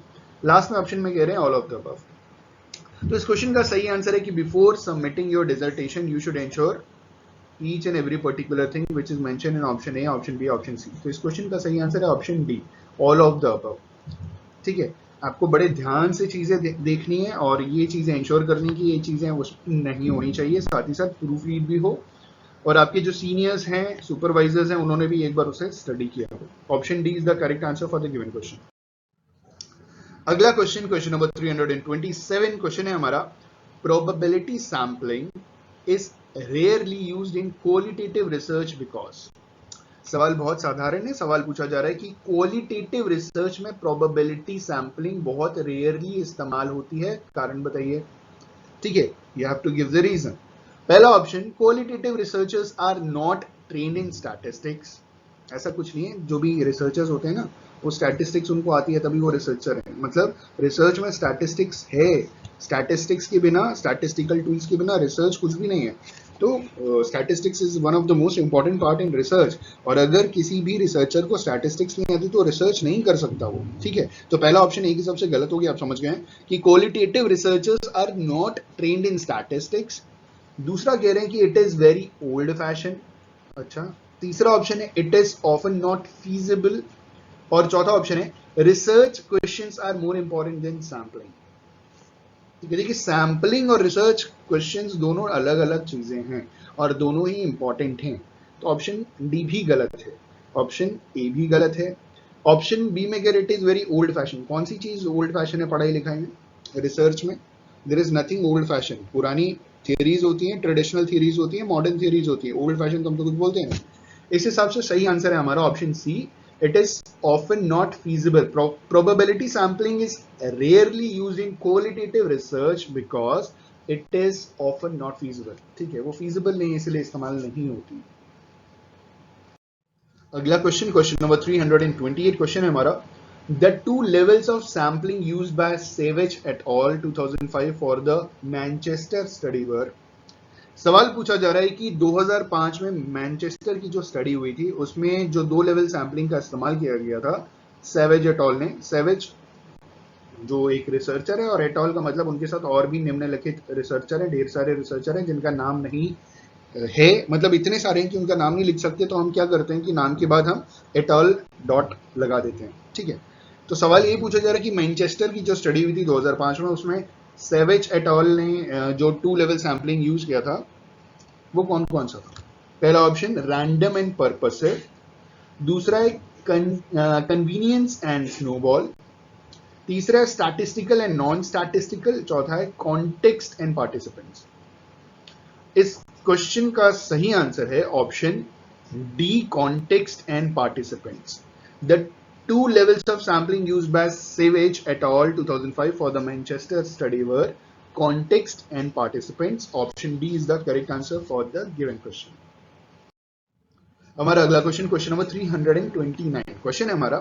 लास्ट में ऑप्शन में कह रहे हैं ऑल ऑफ द अबव। तो इस क्वेश्चन का सही आंसर है कि before submitting your dissertation you should ensure each and every particular thing which is mention in option A, option B, option C. तो इस क्वेश्चन का सही आंसर है option D, all of the above. ठीक है, आपको बड़े ध्यान से चीजें देखनी है और ये चीजें इंश्योर करनी की ये चीजें उस नहीं होनी चाहिए, साथ ही साथ प्रूफ रीड भी हो और आपके जो सीनियर्स हैं, सुपरवाइजर्स हैं, उन्होंने भी एक बार उसे स्टडी किया हो। Option D is the correct answer for the given question. अगला क्वेश्चन, क्वेश्चन नंबर 327 क्वेश्चन है हमारा, probability sampling is rarely used in qualitative research because. सवाल बहुत साधारण है, सवाल पूछा जा रहा है कि क्वालिटेटिव रिसर्च में प्रोबेबिलिटी सैम्पलिंग बहुत रेयरली इस्तेमाल होती है, कारण बताइए। ठीक है, you have to give the reason. पहला option, qualitative researchers are not trained in statistics. ऐसा कुछ नहीं है, जो भी रिसर्चर्स होते हैं ना, वो स्टैटिस्टिक्स उनको आती है तभी वो रिसर्चर है, मतलब रिसर्च में स्टैटिस्टिक्स है, स्टैटिस्टिक्स के बिना, स्टैटिस्टिकल टूल्स के बिना रिसर्च कुछ भी नहीं है। तो statistics is one of the most important part in research, और अगर किसी भी रिसर्चर को स्टैटिस्टिक्स नहीं आती तो रिसर्च नहीं कर सकता वो। ठीक है, तो पहला ऑप्शन एक हिसाब से गलत हो गया, आप समझ गए कि qualitative researchers are not trained in statistics. दूसरा कह रहे हैं कि it is very old fashion. अच्छा, तीसरा ऑप्शन है it is often not feasible, और चौथा ऑप्शन है research questions are more important than sampling. ठीक है, देखिए सैम्पलिंग और रिसर्च क्वेश्चंस दोनों अलग अलग चीजें हैं और दोनों ही इंपॉर्टेंट हैं, तो ऑप्शन डी भी गलत है, ऑप्शन ए भी गलत है। ऑप्शन बी में कह it is very old fashion, कौन सी चीज ओल्ड फैशन है पढ़ाई लिखाई में, रिसर्च में? There is nothing old fashion, पुरानी थियरीज होती हैं, ट्रेडिशनल थियरीज होती हैं, मॉडर्न थियरीज होती है, ओल्ड फैशन तो हम तो कुछ बोलते हैं। इस हिसाब से सही आंसर है हमारा option C, it is often not feasible. Probability sampling is rarely used in qualitative research because it is often not feasible. ठीक है, वो feasible नहीं है इसलिए इस्तेमाल नहीं होती। अगला क्वेश्चन, क्वेश्चन नंबर 328 क्वेश्चन है हमारा, the two levels of sampling used by Savage et al 2005 for the Manchester study were। सवाल पूछा जा रहा है कि 2005 में मैनचेस्टर की जो स्टडी हुई थी उसमें जो दो लेवल सैम्पलिंग का इस्तेमाल किया गया था सेवेज एट ऑल ने। सेवेज जो एक रिसर्चर है और एट ऑल का मतलब उनके साथ और भी निम्नलिखित रिसर्चर है, ढेर सारे रिसर्चर हैं जिनका नाम नहीं है, मतलब इतने सारे हैं कि उनका नाम नहीं लिख सकते, तो हम क्या करते हैं कि नाम के बाद हम एटॉल डॉट लगा देते हैं, ठीक है। तो सवाल ये पूछा जा रहा है कि मैनचेस्टर की जो स्टडी हुई थी 2005 में, उसमें सेवेज एटॉल ने जो 2 लेवल सैम्पलिंग यूज किया था वो कौन कौन सा था? पहला ऑप्शन रैंडम एंड पर्पसिव, दूसरा है कन्वीनियंस एंड स्नोबॉल, तीसरा है स्टैटिस्टिकल एंड नॉन स्टैटिस्टिकल, चौथा है कॉन्टेक्स्ट एंड पार्टिसिपेंट्स। इस क्वेश्चन का सही आंसर है option D, context and participants. The two levels of sampling used by Savage et al. 2005 for the Manchester study were context and participants. Option D is the correct answer for the given question. हमारा अगला question, question number 329। Question है हमारा,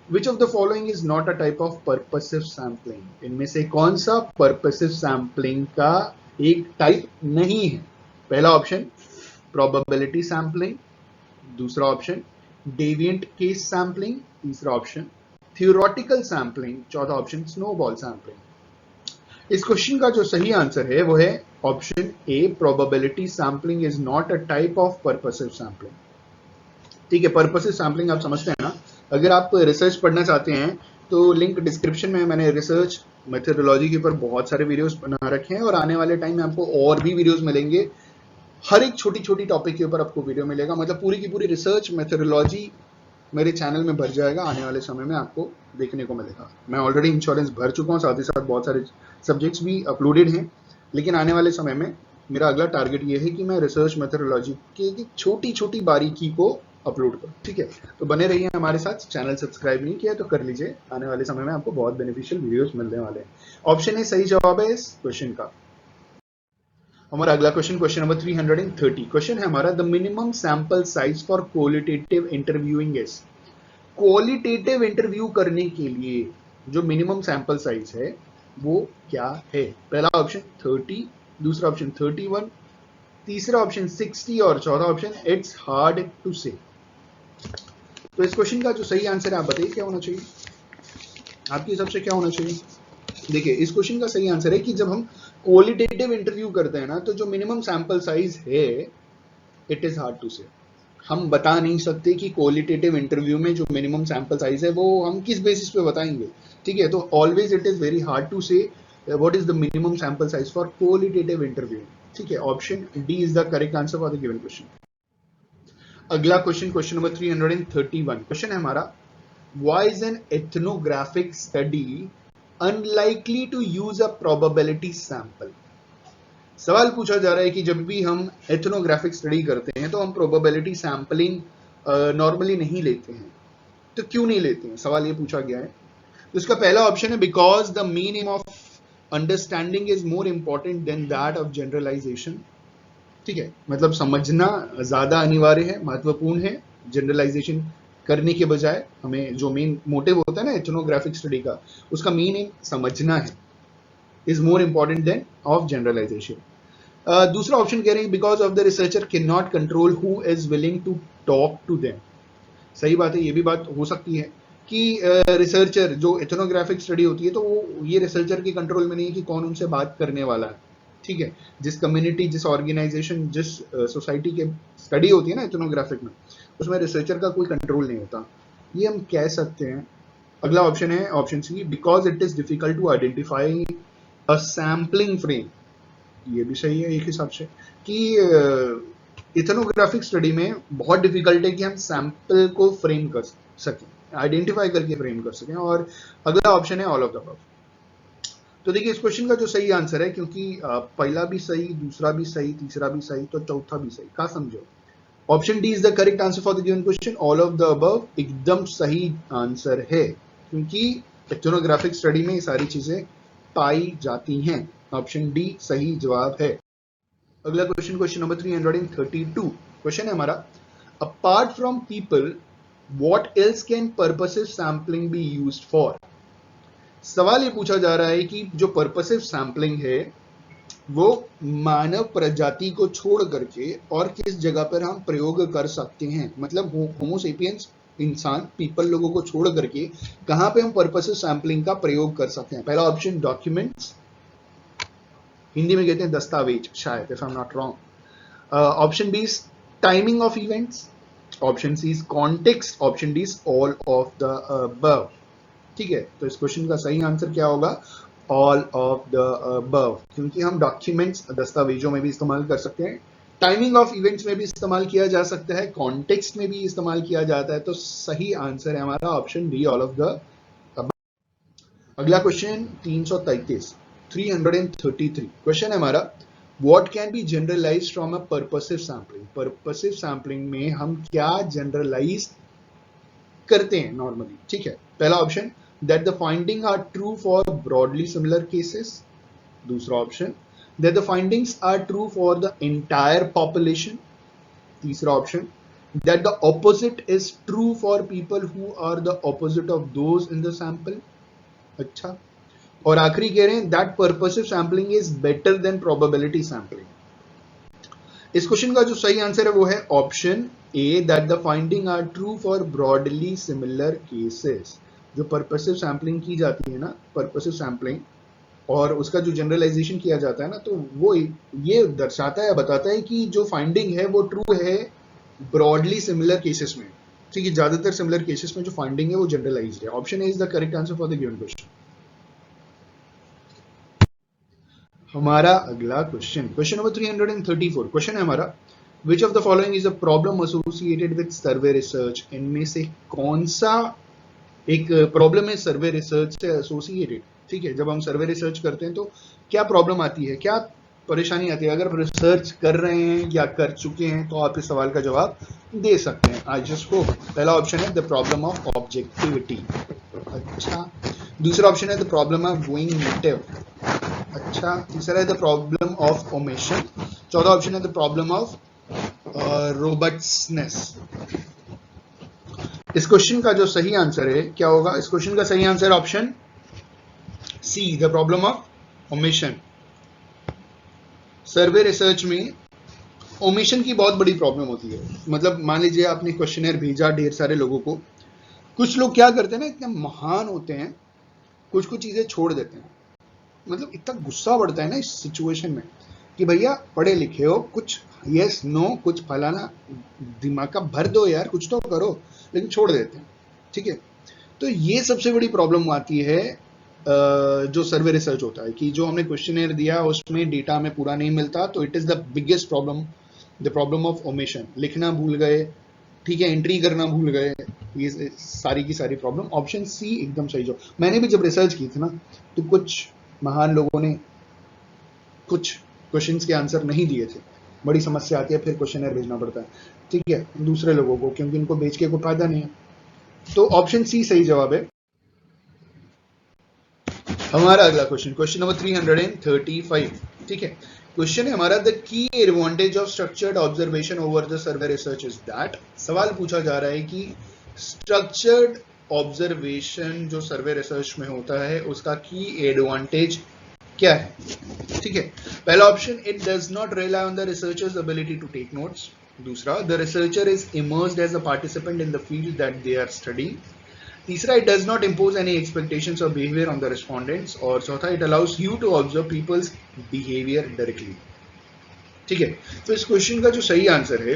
which of the following is not a type of purposive sampling? इनमें से कौन सा purposive sampling का एक टाइप नहीं है? पहला ऑप्शन प्रोबेबिलिटी सैम्पलिंग, दूसरा ऑप्शन डेविएंट केस सैम्पलिंग, तीसरा ऑप्शन थ्योरेटिकल सैम्पलिंग, चौथा ऑप्शन स्नोबॉल सैम्पलिंग। इस क्वेश्चन का जो सही आंसर है वो है option A, probability sampling is not a type of purposive sampling. ठीक है, पर्पसिव सैम्पलिंग आप समझते हैं ना। अगर आप रिसर्च पढ़ना चाहते हैं तो लिंक डिस्क्रिप्शन में मैंने रिसर्च मेथोडोलॉजी के ऊपर बहुत सारे वीडियोस बना रखे हैं, और आने वाले टाइम में आपको और भी वीडियोस मिलेंगे। हर एक छोटी छोटी टॉपिक के ऊपर आपको वीडियो मिलेगा, मतलब पूरी की पूरी रिसर्च मेथोडोलॉजी मेरे चैनल में भर जाएगा, आने वाले समय में आपको देखने को मिलेगा। मैं ऑलरेडी इंश्योरेंस भर चुका हूँ, साथ ही साथ बहुत सारे सब्जेक्ट्स भी अपलोडेड हैं, लेकिन आने वाले समय में मेरा अगला टारगेट ये है कि मैं रिसर्च मेथोडोलॉजी की छोटी छोटी बारीकी को अपलोड करूँ। ठीक है, तो बने रहिए हमारे साथ। चैनल सब्सक्राइब नहीं किया तो कर लीजिए, आने वाले समय में आपको बहुत बेनिफिशियल वीडियोस मिलने वाले हैं। ऑप्शन ए सही जवाब है इस क्वेश्चन का। हमारा अगला क्वेश्चन, क्वेश्चन नंबर 330। क्वेश्चन है हमारा, the minimum sample size for qualitative interviewing is? Qualitative interview करने के लिए जो मिनिमम सैंपल साइज है वो क्या है? पहला ऑप्शन 30, दूसरा ऑप्शन 31, तीसरा ऑप्शन 60 और चौथा ऑप्शन इट्स हार्ड टू से। तो इस क्वेश्चन का जो सही आंसर है आप बताइए क्या होना चाहिए, आपके हिसाब से क्या होना चाहिए? देखिए, इस क्वेश्चन का सही आंसर है कि जब हम क्वालिटेटिव इंटरव्यू करते हैं ना, तो जो मिनिमम सैंपल साइज है इट इज हार्ड टू से। हम बता नहीं सकते कि क्वालिटेटिव इंटरव्यू में जो मिनिमम सैंपल साइज है वो हम किस बेसिस पे बताएंगे। ठीक है, तो always it is very hard to say what is the minimum sample size for qualitative interview. ठीक है, option D is the correct answer for the given question. अगला क्वेश्चन, क्वेश्चन नंबर 331। क्वेश्चन है हमारा, why is an ethnographic study unlikely to use a probability sample? सवाल पूछा जा रहा है कि जब भी हम एथनोग्राफिक स्टडी करते हैं तो हम प्रोबेबिलिटी सैंपलिंग नॉर्मली नहीं लेते हैं, तो क्यों नहीं लेते हैं, सवाल ये पूछा गया है। तो इसका पहला ऑप्शन है because the meaning of understanding is more important than that of generalization. ठीक है, मतलब समझना ज्यादा अनिवार्य है, महत्वपूर्ण है जनरलाइजेशन करने के बजाय। हमें जो मेन मोटिव होता है ना एथनोग्राफिक स्टडी का, उसका मीनिंग समझना है, is more important than of generalization. दूसरा ऑप्शन कह रहे हैं because of the researcher can not control who is willing to talk to them. सही बात है, ये भी बात हो सकती है कि रिसर्चर जो एथनोग्राफिक स्टडी होती है तो वो ये रिसर्चर के कंट्रोल में नहीं है कि कौन उनसे बात करने वाला है। ठीक है, जिस कम्युनिटी, जिस ऑर्गेनाइजेशन, जिस सोसाइटी के स्टडी होती है ना एथनोग्राफिक में, उसमें रिसर्चर का कोई कंट्रोल नहीं होता, ये हम कह सकते हैं। अगला ऑप्शन है option C, because it is difficult to identify a sampling frame. ये भी सही है एक हिसाब से कि इथनोग्राफिक स्टडी में बहुत डिफिकल्ट है कि हम सैंपल को फ्रेम कर सकें, आइडेंटिफाई करके फ्रेम कर सकें। और अगला ऑप्शन है ऑल ऑफ द अबव। तो देखिए, इस क्वेश्चन का जो सही आंसर है, क्योंकि पहला भी सही, दूसरा भी सही, तीसरा भी सही, तो चौथा भी सही, कहा समझो। Option D is the correct answer for the given question, all of the above एकदम सही आंसर है, क्योंकि एथनोग्राफिक स्टडी में ये सारी चीजें पाई जाती हैं। ऑप्शन डी सही जवाब है। अगला क्वेश्चन, क्वेश्चन नंबर 332। क्वेश्चन है हमारा, apart from people what else can purposive sampling be used for? सवाल ये पूछा जा रहा है कि जो पर्पसिव सैम्पलिंग है वो मानव प्रजाति को छोड़ करके और किस जगह पर हम प्रयोग कर सकते हैं, मतलब होमोसेपियंस इंसान, पीपल लोगों को छोड़ करके कहां पे हम पर्पसिव सैम्पलिंग का प्रयोग कर सकते हैं? पहला ऑप्शन डॉक्यूमेंट्स, हिंदी में कहते हैं दस्तावेज शायद, if I am not wrong. Option B is timing of events, option C is context, option D is all of the above. ठीक है, तो इस क्वेश्चन का सही आंसर क्या होगा? ऑल ऑफ द अबव, क्योंकि हम डॉक्यूमेंट्स दस्तावेजों में भी इस्तेमाल कर सकते हैं, टाइमिंग ऑफ इवेंट्स में भी इस्तेमाल किया जा सकता है, कॉन्टेक्स्ट में भी इस्तेमाल किया जाता है। तो सही आंसर है हमारा option D, all of the above. अगला क्वेश्चन 333, 333 क्वेश्चन है हमारा, what can be generalized from a purposive sampling. Purposive sampling में हम क्या जनरलाइज करते हैं नॉर्मली? ठीक है, पहला option that the findings are true for broadly similar cases, दूसरा option that the findings are true for the entire population, तीसरा option that the opposite is true for people who are the opposite of those in the sample। अच्छा, और आखिरी कह रहे हैं that purposive sampling is better than probability sampling। इस question का जो सही आंसर है वो है option A, that the finding are true for broadly similar cases. जो पर्पसिव सैम्पलिंग की जाती है ना, पर्पसिव सैम्पलिंग, और उसका जो जनरलाइजेशन किया जाता है ना, तो वो ये दर्शाता है, बताता है कि जो फाइंडिंग है वो ट्रू है ब्रॉडली सिमिलर केसेस में। ठीक है, ज्यादातर सिमिलर केसेस में जो फाइंडिंग है वो जनरलाइज्ड है। Option A is the correct answer for the given question. हमारा अगला क्वेश्चन, क्वेश्चन नंबर 334, क्वेश्चन है हमारा, which of the following is a problem associated with survey research. इनमें से कौन सा एक प्रॉब्लम है सर्वे रिसर्च से एसोसिएटेड? ठीक है, जब हम सर्वे रिसर्च करते हैं तो क्या प्रॉब्लम आती है, क्या परेशानी आती है? अगर आप रिसर्च कर रहे हैं या कर चुके हैं तो आप इस सवाल का जवाब दे सकते हैं। I just hope. पहला ऑप्शन है द प्रॉब्लम ऑफ ऑब्जेक्टिविटी। अच्छा, दूसरा ऑप्शन है the problem of going native. अच्छा, तीसरा है द प्रॉब्लम ऑफ ओमिशन। चौथा ऑप्शन है द प्रॉब्लम ऑफ रोबस्टनेस। इस क्वेश्चन का जो सही आंसर है क्या होगा? इस क्वेश्चन का सही answer option C, the problem of omission. Survey research में ओमिशन की बहुत बड़ी प्रॉब्लम होती है। मतलब मान लीजिए आपने क्वेश्चनर भेजा ढेर सारे लोगों को, कुछ लोग क्या करते हैं ना, इतने महान होते हैं, कुछ कुछ चीजें छोड़ देते हैं। मतलब इतना गुस्सा बढ़ता है ना इस सिचुएशन में कि भैया पढ़े लिखे हो, कुछ यस नो कुछ फलाना दिमाग का भर दो यार, कुछ तो करो, लेकिन छोड़ देते हैं। ठीक है, तो ये सबसे बड़ी प्रॉब्लम आती है जो सर्वे रिसर्च होता है, कि जो हमने क्वेश्चनर दिया उसमें डेटा हमें पूरा नहीं मिलता, तो it is the biggest problem, the problem of omission. लिखना भूल गए, ठीक है, एंट्री करना भूल गए, ये सारी की सारी प्रॉब्लम। ऑप्शन सी एकदम सही। जो मैंने भी जब रिसर्च की थी ना, तो कुछ महान लोगों ने कुछ क्वेश्चंस के आंसर नहीं दिए थे, बड़ी समस्या आती है, फिर क्वेश्चनर भेजना पड़ता है, ठीक है, दूसरे लोगों को, क्योंकि इनको भेज के कोई फायदा नहीं है। तो ऑप्शन सी सही जवाब है। हमारा अगला क्वेश्चन, क्वेश्चन नंबर 335, ठीक है, क्वेश्चन है हमारा, the key advantage of structured observation over the survey research is that. सवाल पूछा जा रहा है कि स्ट्रक्चर्ड ऑब्जर्वेशन जो सर्वे रिसर्च में होता है उसका की एडवांटेज क्या है? ठीक है, पहला option, it does not rely on the researcher's ability to take notes. दूसरा, the researcher is immersed as a participant in the field that they are studying. तीसरा, it does not impose any expectations or behavior on the respondents। और चौथा, it allows you to observe people's behavior directly। ठीक है, तो इस question का जो सही आंसर है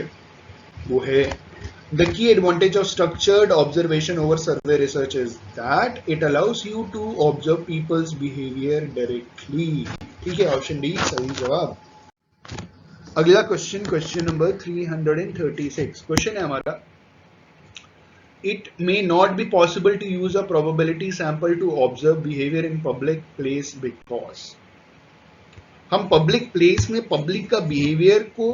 वो है the key advantage of structured observation over survey research is that it allows you to observe people's behavior directly। ठीक है, ऑप्शन डी सही जवाब। अगला क्वेश्चन, क्वेश्चन नंबर 336, क्वेश्चन है हमारा, it may not be possible to use a probability sample to observe behavior in public place because। हम public place में public का बिहेवियर को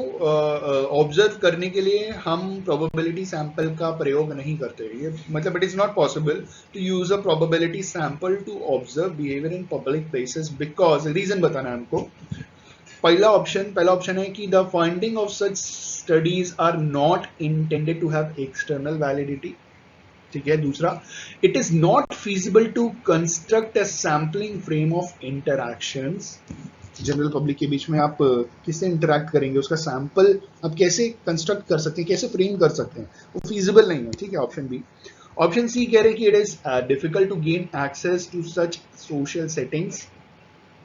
ऑब्जर्व करने के लिए हम प्रोबेबिलिटी सैंपल का प्रयोग नहीं करते। ये मतलब it is not possible to use a probability sample to observe behaviour in public places because, reason बताना है हमको। पहला ऑप्शन है कि the finding of such studies are not intended to have external validity. ठीक है, दूसरा, it is not feasible to construct a sampling frame of interactions. General public के बीच में आप किससे इंटरैक्ट करेंगे, उसका सैंपल आप कैसे कंस्ट्रक्ट कर सकते हैं, कैसे फ्रेम कर सकते हैं, वो फीजिबल नहीं है। ठीक है, ऑप्शन बी। ऑप्शन सी कह रहे हैं कि it is difficult to gain access to such social settings.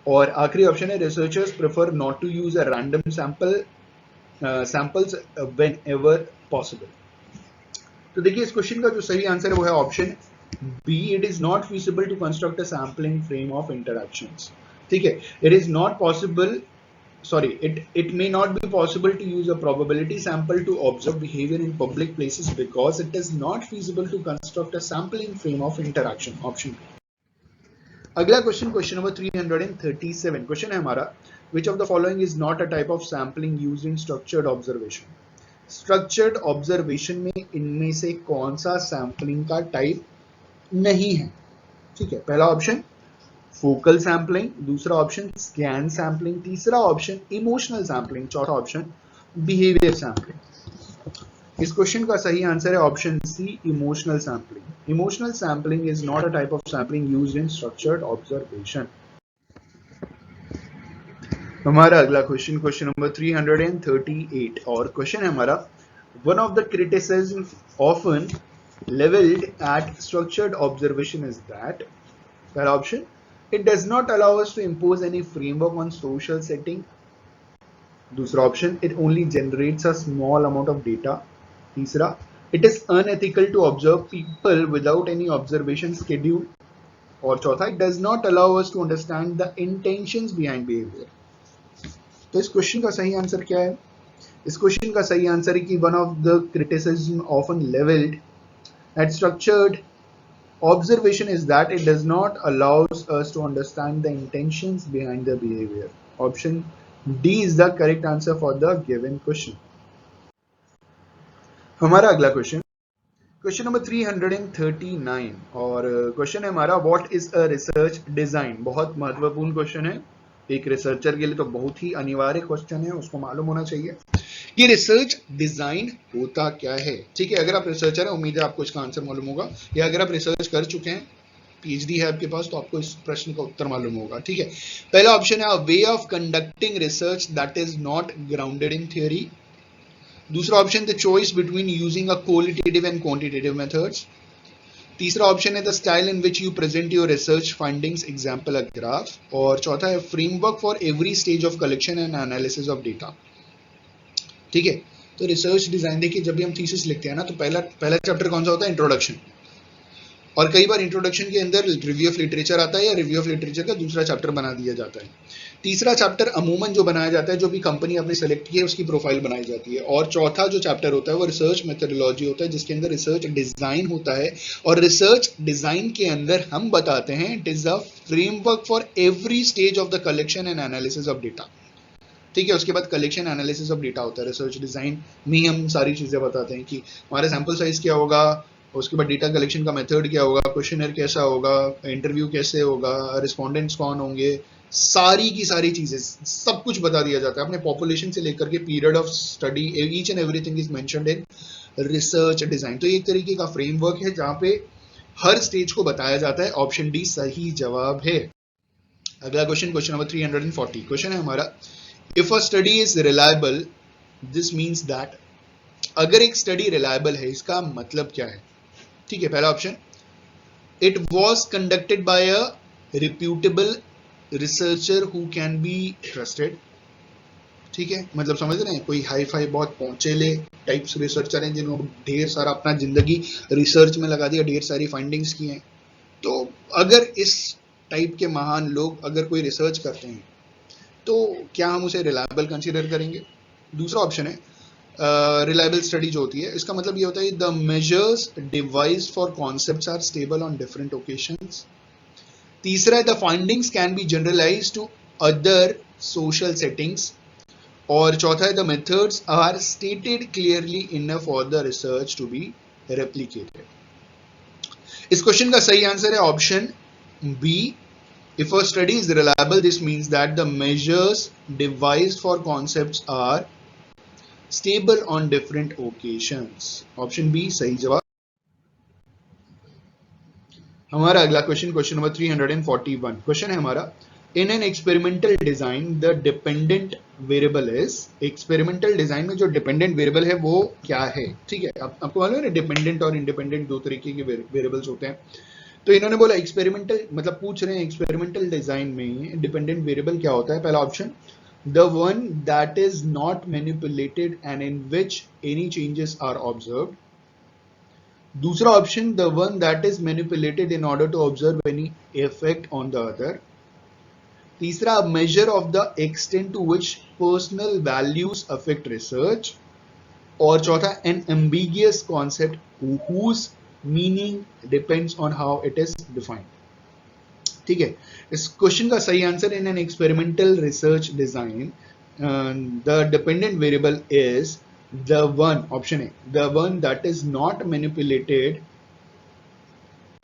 और आखिरी ऑप्शन है, researchers prefer not to use a random sample samples whenever possible. तो देखिए इस क्वेश्चन का जो सही आंसर है वो है option B, it is not feasible to construct a sampling frame of interactions. ठीक है, it is not possible, sorry, it may not be possible to use a probability sample to observe behavior in public places because it is not feasible to construct a sampling frame of interaction, option B। अगला question, question number 337, question है हमारा, which of the following is not a type of sampling used in structured observation। Structured observation में इनमें से कौन सा sampling का type नहीं है? ठीक है, पहला ऑप्शन फोकल सैंपलिंग, दूसरा ऑप्शन स्कैन सैंपलिंग, तीसरा ऑप्शन इमोशनल सैंपलिंग, चौथा ऑप्शन बिहेवियर सैंपलिंग। इस क्वेश्चन का सही आंसर है option C, emotional sampling. Emotional sampling is not a type of sampling used in structured observation. हमारा अगला क्वेश्चन, क्वेश्चन नंबर 338, और क्वेश्चन है हमारा, one of the criticism often leveled at structured observation is that, पहला option, it does not allow us to impose any framework on social setting, दूसरा option, it only generates a small amount of data, तीसरा, it is unethical to observe people without any observation schedule, और चौथा, it does not allow us to understand the intentions behind behavior। तो इस question का सही answer क्या है? इस क्वेश्चन का सही आंसर है कि one of the criticism often levelled at structured observation is that it does not allows us to understand the intentions behind the behavior। Option D is the correct answer for the given question। हमारा अगला question, question number 339, और question है हमारा, what is a research design. बहुत महत्वपूर्ण question है, एक researcher के लिए तो बहुत ही अनिवार्य क्वेश्चन है, उसको मालूम होना चाहिए ये रिसर्च डिजाइन होता क्या है। ठीक है, अगर आप रिसर्चर हैं, उम्मीद है आपको इसका आंसर मालूम होगा, या अगर आप रिसर्च कर चुके हैं, पीएचडी है आपके पास, तो आपको इस प्रश्न का उत्तर मालूम होगा। ठीक है, पहला ऑप्शन है, way of conducting research that is not grounded in theory, दूसरा option, the choice between using a qualitative and quantitative methods, तीसरा ऑप्शन है, the style in which you present your research findings, example a graph, और चौथा है, framework for every stage of collection and analysis of data. ठीक है, तो research design, देखिए जब भी हम थीसिस लिखते हैं ना, तो पहला चैप्टर कौन सा होता है? इंट्रोडक्शन, और कई बार इंट्रोडक्शन के अंदर रिव्यू ऑफ लिटरेचर आता है, या रिव्यू ऑफ लिटरेचर का दूसरा चैप्टर बना दिया जाता है। तीसरा चैप्टर अमूमन जो बनाया जाता है, जो भी कंपनी आपने सेलेक्ट की है उसकी प्रोफाइल बनाई जाती है, और चौथा जो चैप्टर होता है वो रिसर्च मेथोडोलॉजी होता है, जिसके अंदर रिसर्च डिजाइन होता है, और रिसर्च डिजाइन के अंदर हम बताते हैं it is a framework for every stage of the collection and analysis of data. ठीक है, उसके बाद कलेक्शन एनालिसिस ऑफ डेटा होता है। रिसर्च डिजाइन में हम सारी चीजें बताते हैं कि हमारा सैंपल साइज क्या होगा, उसके बाद डेटा कलेक्शन का मेथड क्या होगा, क्वेश्चनर कैसा होगा, इंटरव्यू कैसे होगा, रिस्पोंडेंट्स कौन होंगे, सारी की सारी चीजें, सब कुछ बता दिया जाता है, अपने पॉपुलेशन से लेकर के period of study, each and everything is mentioned in research design. तो एक तरीके का फ्रेमवर्क है जहां पे हर स्टेज को बताया जाता है। ऑप्शन डी सही जवाब है। अगला क्वेश्चन, क्वेश्चन नंबर 340, क्वेश्चन है हमारा, if a study is reliable this means that, अगर एक स्टडी रिलायबल है इसका मतलब क्या है? ठीक है, पहला option, it was conducted by a reputable researcher who can be trusted. ठीक है, मतलब समझ रहे हैं, कोई हाई फाई बहुत पहुंचेले टाइप्स रिसर्चर हैं जिन्होंने ढेर सारा अपना जिंदगी रिसर्च में लगा दिया, ढेर सारी फाइंडिंग्स की हैं। तो अगर इस टाइप के महान लोग अगर कोई रिसर्च करते हैं तो क्या हम उसे रिलायबल कंसीडर करेंगे? दूसरा ऑप्शन है, रिलायबल स्टडी जो होती है इसका मतलब ये होता है, the measures device for concepts are stable on different occasions. तीसरा है, the findings can be generalized to other social settings, और चौथा है, the methods are stated clearly enough for the research to be replicated. इस question का सही answer है option B, if a study is reliable this means that the measures devised for concepts are stable on different occasions। Option B सही जवाब। हमारा अगला question, question number 341, question है हमारा, इन an experimental design the dependent variable is, experimental design में जो dependent variable है वो क्या है? ठीक है, आपको मालूम है ना, डिपेंडेंट और इंडिपेंडेंट दो तरीके के वेरिएबल्स होते हैं। तो इन्होंने बोला एक्सपेरिमेंटल, मतलब पूछ रहे हैं एक्सपेरिमेंटल डिजाइन में डिपेंडेंट वेरिएबल क्या होता है? पहला option, The one that is not manipulated and in which any changes are observed. दूसरा option, the one that is manipulated in order to observe any effect on the other. तीसरा, measure of the extent to which personal values affect research. और चौथा, an ambiguous concept whose meaning depends on how it is defined. ठीक है, इस question का सही answer, in an experimental research design the dependent variable is the one, option A, the one that is not manipulated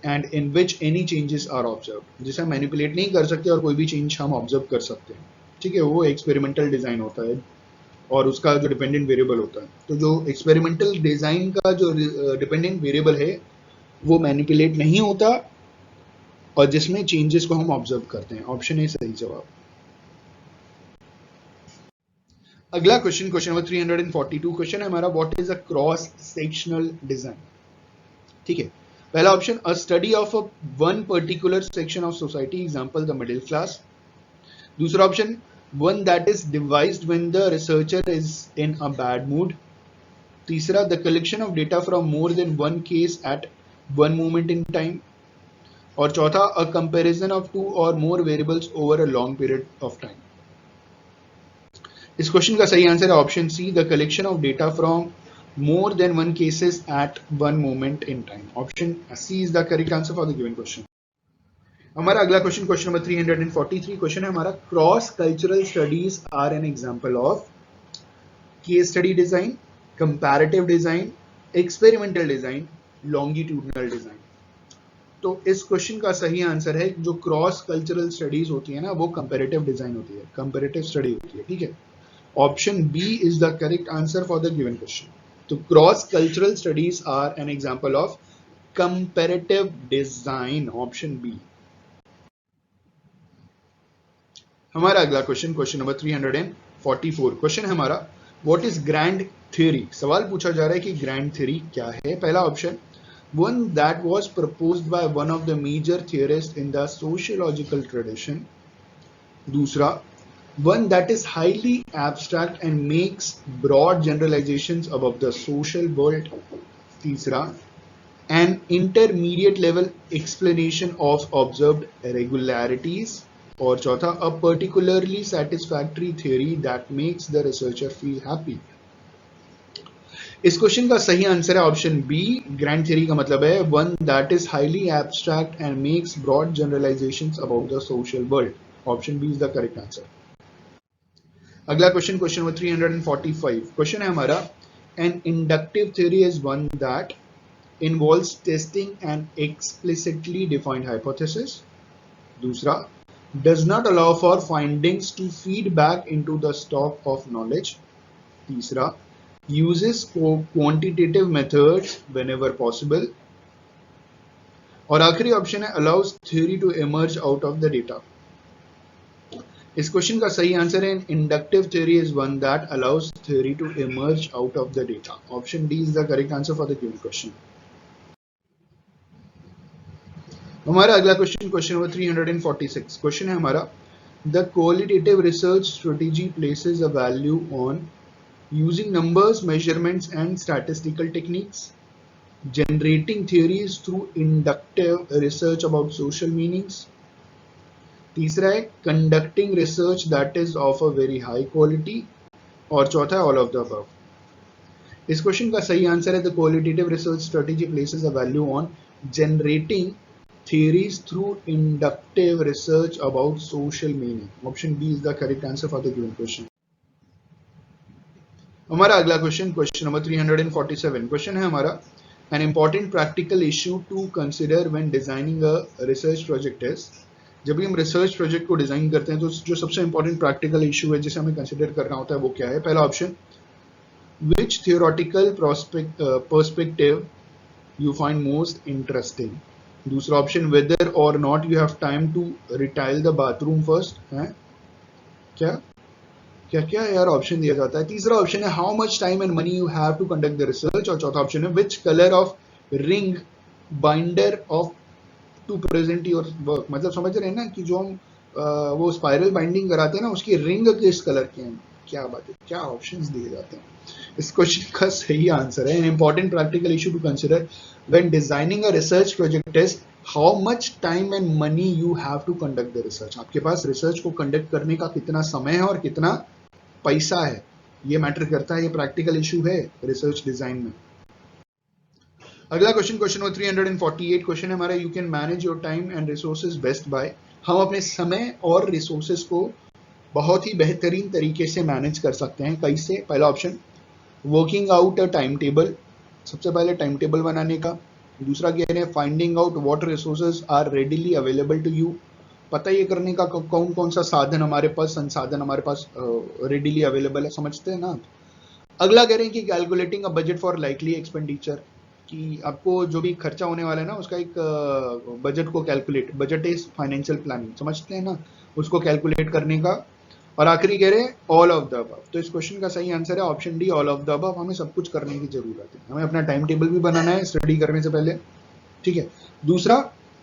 and in which any changes are observe, जिसे हम manipulate नहीं कर सकते और कोई भी चेंज हम ऑब्जर्व कर सकते हैं. ठीक है, वो एक्सपेरिमेंटल डिजाइन होता है और उसका जो डिपेंडेंट वेरिएबल होता है. तो जो एक्सपेरिमेंटल डिजाइन का जो डिपेंडेंट वेरिएबल है वो मैनिपुलेट नहीं होता और जिसमें चेंजेस को हम ऑब्जर्व करते हैं. ऑप्शन ए सही जवाब. अगला क्वेश्चन, क्वेश्चन नंबर 342. क्वेश्चन है हमारा, what is a cross sectional design. ठीक है, पहला option, a study of one particular section of society, example the middle class. दूसरा option, one that is devised when the researcher is in a bad mood. तीसरा, the collection of data from more than one case at one moment in time. और चौथा, a comparison of two और more variables over a long period of time. इस question का सही answer है option C, the collection of data from more than one cases at one moment in time. Option C is the correct answer for the given question. हमारा अगला question, question number 343. Question है हमारा, cross cultural studies are an example of case study design, comparative design, experimental design, longitudinal design. तो इस question का सही answer है, जो क्रॉस कल्चरल स्टडीज होती है ना, वो कंपैरेटिव डिजाइन होती है, कंपैरेटिव स्टडी होती है. ठीक है, option B is the correct answer for the given question. तो cross cultural studies are an example of comparative design. Option B. हमारा अगला क्वेश्चन, क्वेश्चन नंबर 344. क्वेश्चन है हमारा, व्हाट इज ग्रैंड थ्योरी. सवाल पूछा जा रहा है कि ग्रैंड थ्योरी क्या है. पहला option, one that was proposed by one of the major theorists in the sociological tradition. दूसरा, one that is highly abstract and makes broad generalizations about the social world. तीसरा, an intermediate level explanation of observed irregularities. और चौथा, a particularly satisfactory theory that makes the researcher feel happy. इस question का सही answer है option B, grand theory का मतलब है one that is highly abstract and makes broad generalisations about the social world. Option B is the correct answer. अगला question, question number 345. Question है हमारा, an inductive theory is one that involves testing an explicitly defined hypothesis. दूसरा, does not allow for findings to feed back into the stock of knowledge. तीसरा, uses quantitative methods whenever possible. और आखिरी option है, allows theory to emerge out of the data. इस question का सही answer है, inductive theory is one that allows theory to emerge out of the data. Option D is the correct answer for the given question. हमारा अगला question, question number 346. Question है हमारा, the qualitative research strategy places a value on using numbers, measurements and statistical techniques, generating theories through inductive research about social meanings. तीसरा है, conducting research that is of a very high quality. और चौथा है, all of the above. इस question का सही answer है, the qualitative research strategy places a value on generating theories through inductive research about social meaning. Option B is the correct answer for the given question. हमारा अगला question, question number 347. Question है हमारा, an important practical issue to consider when designing a research project is. जब भी हम research project को design करते हैं तो जो सबसे इंपॉर्टेंट प्रैक्टिकल इश्यू है जिसे हमें कंसिडर करना होता है वो क्या है. पहला option, which theoretical perspective you find most interesting. दूसरा ऑप्शन, वेदर और not you have time to retile the bathroom first. है क्या क्या क्या यार ऑप्शन दिया जाता है. तीसरा ऑप्शन है, how much time and money you have to conduct the research. और चौथा ऑप्शन है, which colour of ring binder of to present your work. मतलब समझ रहे हैं ना कि जो हम वो स्पाइरल बाइंडिंग कराते हैं ना, उसकी रिंग किस कलर की है? क्या बात है, क्या ऑप्शंस दिए जाते हैं। इस क्वेश्चन का सही आंसर है, an important practical issue to consider when designing a research project is how much time and money you have to conduct the research. आपके पास रिसर्च को कंडक्ट करने का कितना समय है और कितना पैसा है, ये मैटर करता है, ये प्रैक्टिकल इशू है रिसर्च डिजाइन में। अगला क्वेश्चन, क्वेश्चन नंबर 348 क्वेश्चन है हमारा, you can manage your time and resources best by. हम अपने समय और रिसोर्सेज को बहुत ही बेहतरीन तरीके से मैनेज कर सकते हैं। कैसे? पहला option, working out a time table, सबसे पहले टाइम टेबल बनाने का। दूसरा कह रहे हैं finding out what resources are readily available to you, पता ये करने का कौन कौन सा साधन हमारे पास, संसाधन हमारे पास रेडिली अवेलेबल है, समझते हैं ना। अगला कह रहे हैं कि calculating a budget for likely expenditure, कि आपको जो भी खर्चा होने वाला है ना उसका एक बजट को calculate, budget is financial planning, समझते हैं ना, उसको कैलकुलेट करने का। और आखिरी कह रहे हैं ऑल ऑफ द अबव। तो इस क्वेश्चन का सही आंसर है option D, all of the above. हमें सब कुछ करने की जरूरत है, हमें अपना टाइम टेबल भी बनाना है स्टडी करने से पहले, ठीक है। दूसरा,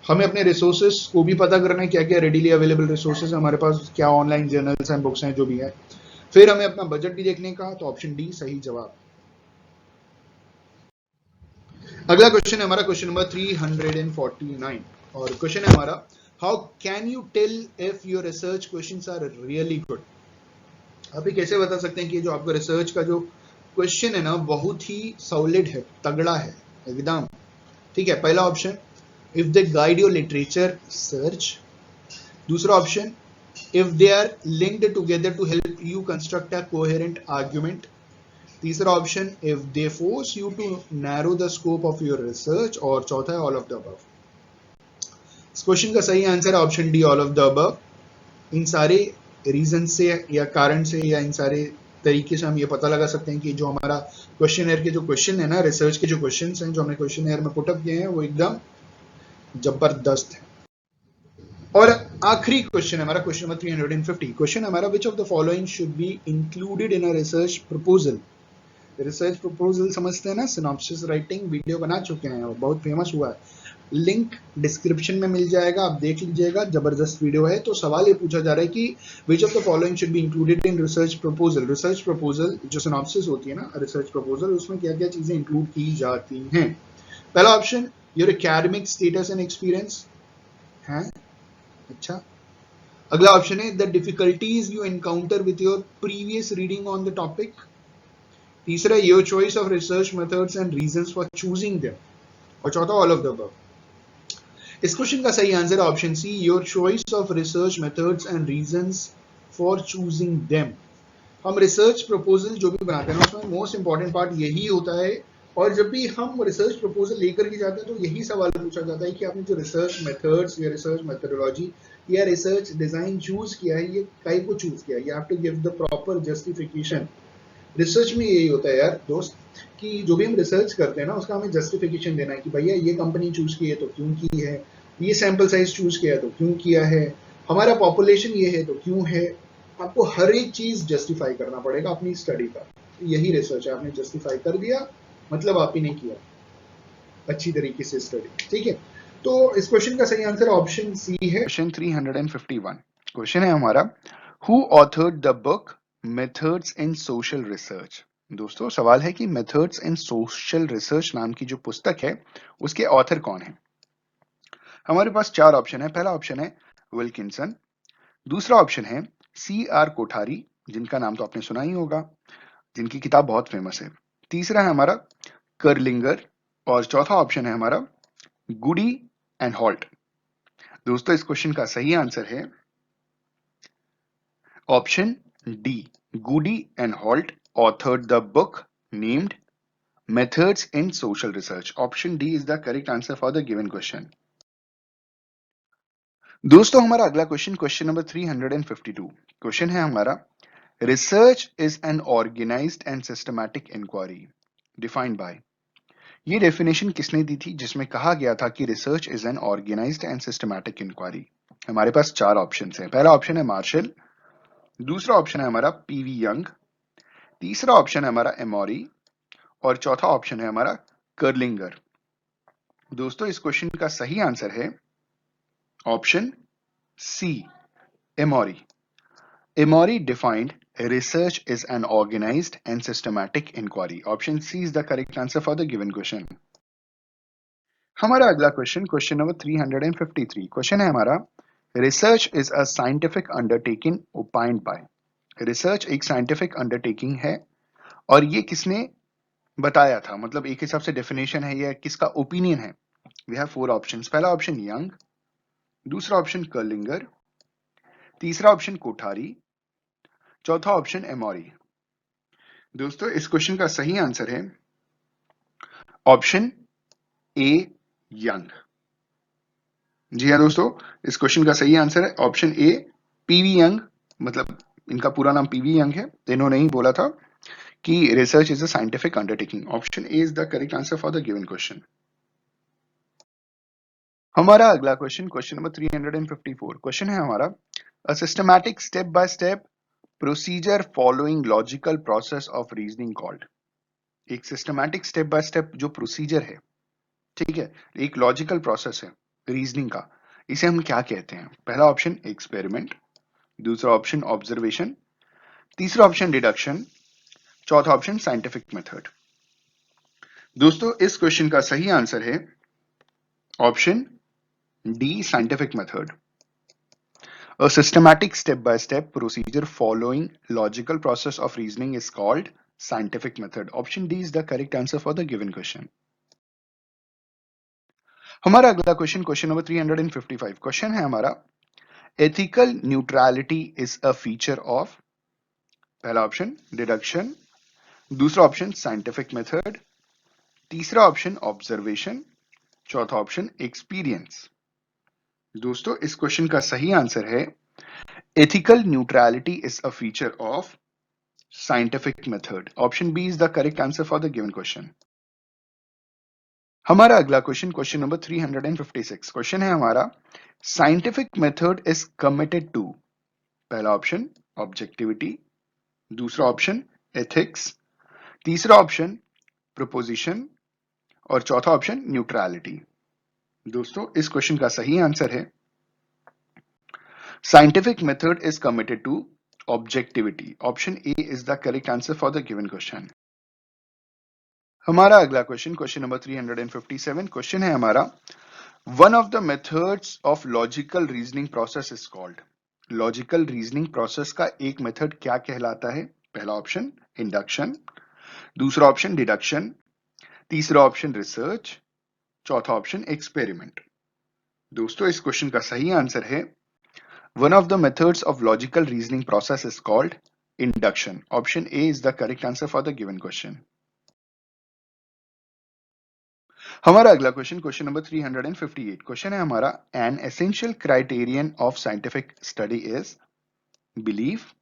हमें अपने रिसोर्सेस को भी पता करना है, क्या क्या रेडिली अवेलेबल रिसोर्सेस हमारे पास, क्या ऑनलाइन जर्नल्स हैं, बुक्स हैं, जो भी है। फिर हमें अपना बजट भी देखने का, तो ऑप्शन डी सही जवाब। अगला क्वेश्चन है हमारा, क्वेश्चन नंबर 349, और क्वेश्चन है हमारा, how can you tell if your research questions are really good. आप ये कैसे बता सकते हैं कि जो आपका रिसर्च का जो क्वेश्चन है ना बहुत ही सॉलिड है, तगड़ा है एकदम, ठीक है। पहला option, if they guide your literature search. दूसरा option, if they are linked together to help you construct a coherent argument. तीसरा option, if they force you to narrow the scope of your research. और चौथा है all of the above. इस question का सही answer है option D, all of the above. इन सारे रीजन से या कारण से या इन सारे तरीके से हम ये पता लगा सकते हैं कि जो हमारा क्वेश्चन के जो क्वेश्चन है ना, रिसर्च के जो क्वेश्चन हैं जो हमने क्वेश्चन में पुट अप किए हैं, वो एकदम जबरदस्त है। और आखिरी क्वेश्चन है हमारा, क्वेश्चन नंबर 350। क्वेश्चन हमारा, which of the following should be included in a research proposal. Research proposal समझते हैं ना, सिनॉप्सिस राइटिंग, वीडियो बना चुके हैं, बहुत फेमस हुआ है, लिंक डिस्क्रिप्शन में मिल जाएगा, आप देख लीजिएगा, जबरदस्त वीडियो है। तो सवाल ये पूछा जा रहा है कि विच of the following should be included in research proposal. Research proposal जो सिनॉप्सिस होती है ना रिसर्च प्रपोजल, उसमें क्या क्या चीजें इंक्लूड की जाती हैं। पहला option, your academic status and experience है, अच्छा। अगला ऑप्शन है, the difficulties you encounter with your previous reading on the topic. तीसरा, your choice of research methods and reasons for choosing them. और चौथा, ऑल ऑफ द अबव। इस question का सही आंसर है option C, your choice of research methods and reasons for choosing them. हम research proposal जो भी बनाते हैं उसमें मोस्ट इंपॉर्टेंट पार्ट यही होता है, और जब भी हम रिसर्च प्रपोजल लेकर के जाते हैं तो यही सवाल पूछा जाता है कि आपने जो रिसर्च मेथड्स या रिसर्च मेथोडोलॉजी या रिसर्च डिजाइन चूज किया है, ये काहे को चूज किया है, you have to give the proper justification. Research में यही होता है यार दोस्त, कि जो भी हम रिसर्च करते हैं ना उसका हमें जस्टिफिकेशन देना है कि भैया ये कंपनी चूज की है तो क्यों की है, ये सैंपल साइज चूज किया है तो क्यों किया है, हमारा पॉपुलेशन ये है तो क्यों है। आपको हर एक चीज जस्टिफाई करना पड़ेगा अपनी स्टडी का। यही रिसर्च है, आपने जस्टिफाई कर दिया मतलब आप ही ने किया अच्छी तरीके से स्टडी, ठीक है। तो इस क्वेश्चन का सही आंसर ऑप्शन सी है। क्वेश्चन 351 क्वेश्चन है हमारा, who authored the book methods in social research. दोस्तों सवाल है कि मेथड्स इन सोशल रिसर्च नाम की जो पुस्तक है उसके ऑथर कौन है। हमारे पास चार ऑप्शन है। पहला ऑप्शन है विल्किंसन, दूसरा ऑप्शन है सी आर कोठारी, जिनका नाम तो आपने सुना ही होगा, जिनकी किताब बहुत फेमस है। तीसरा है हमारा कर्लिंगर, और चौथा ऑप्शन है हमारा गुडी एंड हॉल्ट। दोस्तों इस क्वेश्चन का सही आंसर है option D, Goode and Hatt authored the book named Methods in Social Research. Option D is the correct answer for the given question. दोस्तों हमारा अगला क्वेश्चन, क्वेश्चन नंबर 352 क्वेश्चन है हमारा, research is an organised and systematic inquiry defined by. ये definition किसने दी थी जिसमें कहा गया था कि research is an organised and systematic inquiry. हमारे पास चार ऑप्शन हैं। पहला ऑप्शन है मार्शल, दूसरा ऑप्शन है हमारा पीवी यंग, तीसरा ऑप्शन है हमारा एमोरी, और चौथा ऑप्शन है हमारा कर्लिंगर। दोस्तों इस क्वेश्चन का सही आंसर है option C, Emory. Emory defined research is an organized and systematic inquiry. Option C is the correct answer for the given question. हमारा अगला क्वेश्चन नंबर 353 क्वेश्चन है हमारा research is a scientific undertaking ओपाइंड bye. Research एक scientific undertaking है और ये किसने बताया था, मतलब एक हिसाब से डेफिनेशन है, ये किसका ओपिनियन है। We have 4 options. पहला ऑप्शन यंग, दूसरा ऑप्शन कर्लिंगर, तीसरा ऑप्शन कोठारी, चौथा ऑप्शन एमोरी। दोस्तों इस क्वेश्चन का सही आंसर है ऑप्शन ए यंग। जी हाँ दोस्तों, इस क्वेश्चन का सही आंसर है ऑप्शन ए पीवी यंग, मतलब इनका पूरा नाम पीवी यंग है। इन्होंने ही बोला था कि research is a scientific undertaking. Option A is the correct answer for the given question. हमारा अगला क्वेश्चन नंबर 354 क्वेश्चन है हमारा a systematic step by step procedure following logical process of reasoning called. एक सिस्टमैटिक स्टेप बाय स्टेप जो procedure है, ठीक है, एक लॉजिकल प्रोसेस है रीजनिंग का, इसे हम क्या कहते हैं। पहला ऑप्शन एक्सपेरिमेंट, दूसरा ऑप्शन ऑब्जर्वेशन, तीसरा ऑप्शन डिडक्शन, चौथा ऑप्शन साइंटिफिक मेथड। दोस्तों इस क्वेश्चन का सही आंसर है option D scientific method. A systematic step-by-step procedure following logical process of reasoning is called scientific method. Option D is the correct answer for the given question. हमारा अगला question number 355 question है हमारा ethical neutrality is a feature of। पहला option deduction, दूसरा option scientific method, तीसरा option observation, चौथा option experience. दोस्तों इस क्वेश्चन का सही आंसर है ethical neutrality is a feature of scientific method. Option B is the correct answer for the given question. हमारा अगला क्वेश्चन नंबर 356 क्वेश्चन है हमारा scientific method is committed to. पहला ऑप्शन ऑब्जेक्टिविटी, दूसरा ऑप्शन एथिक्स, तीसरा option proposition और चौथा option neutrality. दोस्तों इस क्वेश्चन का सही आंसर है scientific method is committed to objectivity. Option A is the correct answer for the given question. हमारा अगला क्वेश्चन नंबर 357 क्वेश्चन है हमारा one of the methods of logical reasoning process is called. Logical reasoning process का एक method क्या कहलाता है। पहला ऑप्शन इंडक्शन, दूसरा ऑप्शन डिडक्शन, तीसरा ऑप्शन रिसर्च, चौथा ऑप्शन एक्सपेरिमेंट। दोस्तों इस क्वेश्चन का सही आंसर है one of the methods of logical reasoning process is called induction. Option A is the correct answer for the given question. हमारा अगला क्वेश्चन नंबर 358 क्वेश्चन है हमारा an essential criterion of scientific study is belief,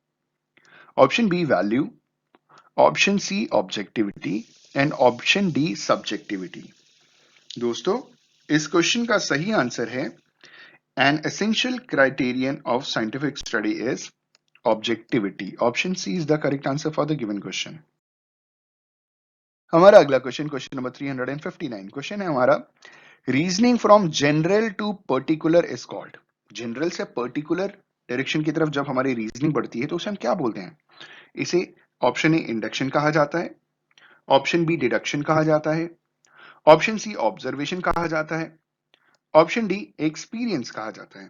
option B value, option C objectivity and option D subjectivity. दोस्तों इस question का सही answer है an essential criterion of scientific study is objectivity. Option C is the correct answer for the given question. हमारा अगला question number 359 question है हमारा reasoning from general to particular is called. General से particular direction की तरफ जब हमारी reasoning बढ़ती है तो उसे हम क्या बोलते हैं। इसे ऑप्शन ए इंडक्शन कहा जाता है, ऑप्शन बी डिडक्शन कहा जाता है, ऑप्शन सी ऑब्जर्वेशन कहा जाता है, ऑप्शन डी एक्सपीरियंस कहा जाता है।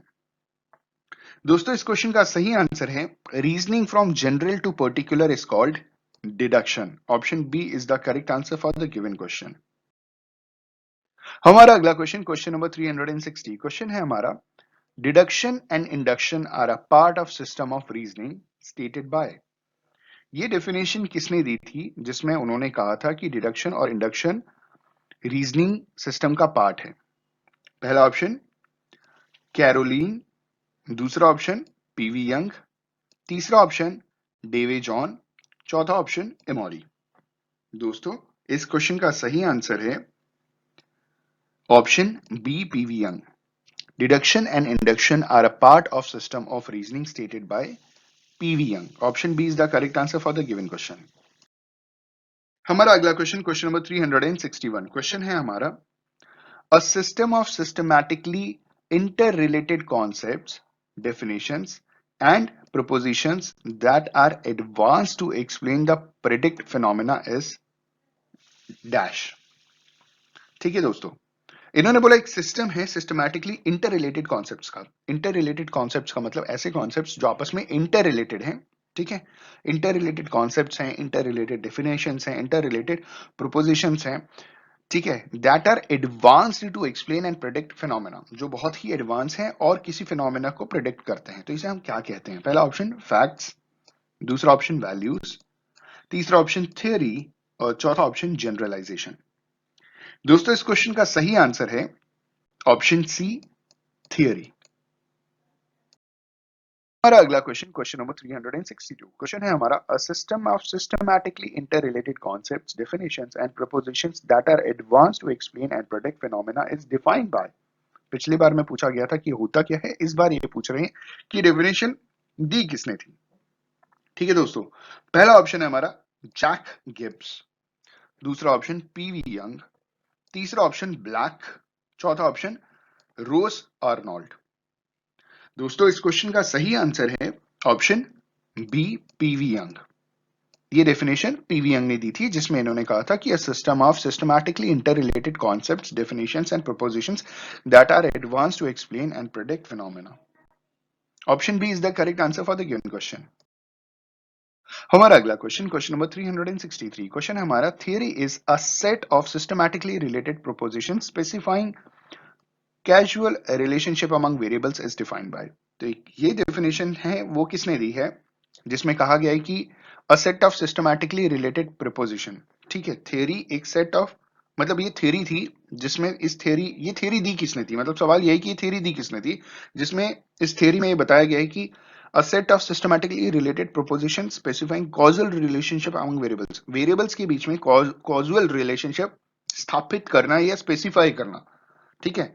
दोस्तों इस क्वेश्चन का सही आंसर है reasoning from general to particular is called deduction. Option B is the correct answer for the given question. हमारा अगला क्वेश्चन नंबर 360 क्वेश्चन है हमारा deduction and induction are a part of system of reasoning stated by. ये definition किसने दी थी, जिसमें उन्होंने कहा था कि डिडक्शन और इंडक्शन रीजनिंग सिस्टम का पार्ट है। पहला ऑप्शन कैरोलीन, दूसरा ऑप्शन पीवी यंग, तीसरा ऑप्शन डेवे जॉन, चौथा ऑप्शन एमोरी। दोस्तों इस क्वेश्चन का सही आंसर है option B P V Young. Deduction and induction are a part of system of reasoning stated by P V Young. Option B is the correct answer for the given question. हमारा अगला question number 361 question है हमारा a system of systematically interrelated concepts, definitions and propositions that are advanced to explain the predict phenomena is dash। ठीक है दोस्तों, इन्होंने बोला एक सिस्टम है सिस्टमैटिकली इंटर रिलेटेड कॉन्सेप्ट्स का। इंटर रिलेटेड कॉन्सेप्ट्स का मतलब ऐसे कॉन्सेप्ट्स जो आपस में इंटर रिलेटेड हैं। ठीक है, इंटर रिलेटेड कॉन्सेप्ट्स हैं, इंटर रिलेटेड डेफिनेशंस हैं, इंटर रिलेटेड प्रोपोजिशंस हैं। ठीक है, that are advanced to explain and predict phenomena, जो बहुत ही एडवांस हैं और किसी फिनोमेना को प्रेडिक्ट करते हैं। तो इसे हम क्या कहते हैं? पहला ऑप्शन फैक्ट्स, दूसरा ऑप्शन वैल्यूज, तीसरा ऑप्शन थ्योरी और चौथा ऑप्शन जनरलाइजेशन। दोस्तों इस क्वेश्चन का सही आंसर है ऑप्शन सी, थियरी। हमारा अगला क्वेश्चन, क्वेश्चन नंबर 362, क्वेश्चन है हमारा a system of systematically interrelated concepts, definitions and propositions that are advanced to explain and predict phenomena is defined by. पिछली बार में पूछा गया था कि होता क्या है, इस बार ये पूछ रहे हैं कि डेफिनेशन दी किसने थी। ठीक है दोस्तों, पहला ऑप्शन है हमारा जैक गिब्स, दूसरा ऑप्शन पीवी यंग, तीसरा ऑप्शन ब्लैक, चौथा ऑप्शन रोज आर्नोल्ड। दोस्तों इस क्वेश्चन का सही आंसर है ऑप्शन बी, पीवी यंग। ये डेफिनेशन पीवी यंग ने दी थी, जिसमें इन्होंने कहा था कि a system of systematically interrelated concepts, definitions and propositions that are advanced to explain and predict phenomena. Option B is the correct answer for the given question. हमारा अगला क्वेश्चन, क्वेश्चन नंबर 363, क्वेश्चन है हमारा theory is a set of systematically related propositions specifying casual relationship among variables is defined bye. तो ये definition है वो किसने दी है, जिसमें कहा गया है कि a set of systematically related proposition. ठीक है, थ्योरी एक सेट ऑफ, मतलब ये थ्योरी थी जिसमें इस थ्योरी, ये थ्योरी दी किसने थी, मतलब सवाल यही कि ये थ्योरी दी किसने थी, जिसमें इस थ्योरी में ये बताया गया है कि a set of systematically related proposition specifying causal relationship among variables, variables के बीच में कॉजुअल रिलेशनशिप स्थापित करना या स्पेसिफाई करना। ठीक है,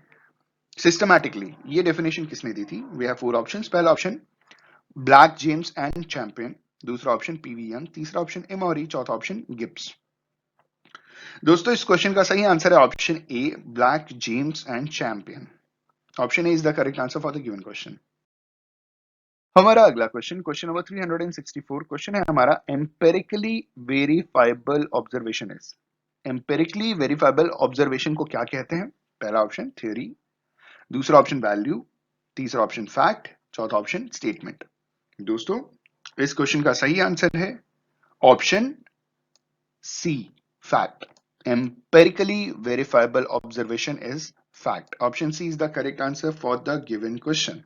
सिस्टमैटिकली, ये डेफिनेशन किसने दी थी? We have four options. पहला option Black, James and Champion, दूसरा ऑप्शन पीवी यंग, तीसरा ऑप्शन एमोरी, चौथा ऑप्शन गिब्स। दोस्तों इस क्वेश्चन का सही आंसर है option A, Black, James and Champion. Option A is the correct answer for the given question. हमारा अगला क्वेश्चन, क्वेश्चन नंबर 364, क्वेश्चन है हमारा empirically verifiable observation is. Empirically verifiable observation को क्या कहते हैं? पहला ऑप्शन थ्योरी, दूसरा ऑप्शन वैल्यू, तीसरा ऑप्शन फैक्ट, चौथा ऑप्शन स्टेटमेंट। दोस्तों इस क्वेश्चन का सही आंसर है option C, fact. empirically verifiable observation is fact. Option C is the correct answer for the given question.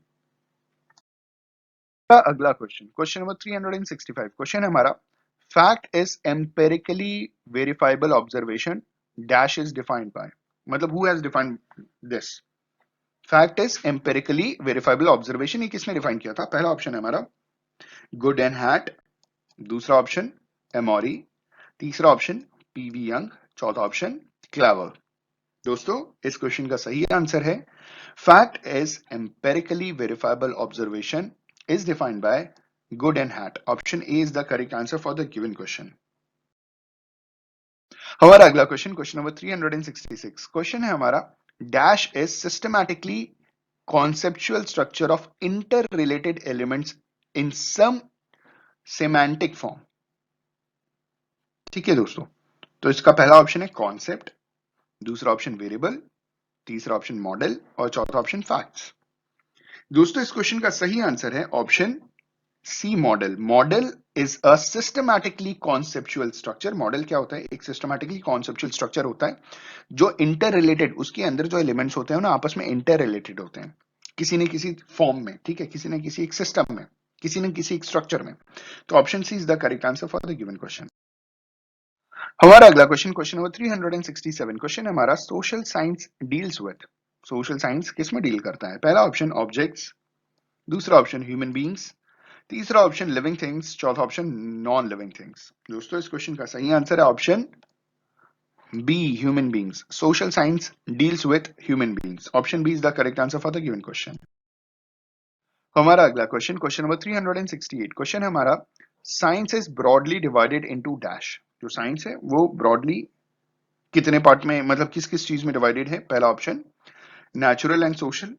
अगला क्वेश्चन, क्वेश्चन नंबर 365, क्वेश्चन है हमारा fact is empirically verifiable observation dash is defined by, मतलब who has defined this? Fact is empirically verifiable observation, ये किसने define किया था? पहला option है हमारा गुड एंड हैट, दूसरा ऑप्शन एमोरी, तीसरा ऑप्शन पीवी यंग, चौथा ऑप्शन क्लेवर। दोस्तों इस क्वेश्चन का सही आंसर है fact is empirically verifiable observation is defined by Goode and Hatt. Option A is the correct answer for the given question. हमारा अगला क्वेश्चन, क्वेश्चन नंबर 366, क्वेश्चन है हमारा dash is systematically conceptual structure of interrelated elements in some semantic form. ठीक है दोस्तों, तो इसका पहला ऑप्शन है कॉन्सेप्ट, दूसरा ऑप्शन वेरिएबल, तीसरा ऑप्शन मॉडल और चौथा ऑप्शन फैक्ट्स। दोस्तों इस क्वेश्चन का सही आंसर है option C, model. Model is a systematically conceptual structure. Model क्या होता है? एक सिस्टमैटिकली कॉन्सेप्चुअल स्ट्रक्चर होता है जो इंटर रिलेटेड, उसके अंदर जो एलिमेंट्स होते हैं ना आपस में इंटर रिलेटेड होते हैं किसी न किसी फॉर्म में। ठीक है, किसी न किसी एक सिस्टम में, किसी न किसी एक स्ट्रक्चर में। तो option C is the correct answer for the given question. हमारा अगला क्वेश्चन, क्वेश्चन नंबर 367, क्वेश्चन है हमारा social science deals with. Social science किस में डील करता है? पहला ऑप्शन ऑब्जेक्ट्स, दूसरा ऑप्शन ह्यूमन बींग्स, तीसरा ऑप्शन लिविंग थिंग्स, चौथा ऑप्शन नॉन लिविंग थिंग्स। दोस्तों इस क्वेश्चन का सही आंसर है option B, human beings. Social science deals with human beings. Option B is the correct answer for the given question. हमारा अगला question, question number 368, question है हमारा science is broadly divided into dash. जो science है वो broadly कितने part में, मतलब किस किस चीज में डिवाइडेड है? पहला ऑप्शन नेचुरल एंड सोशल,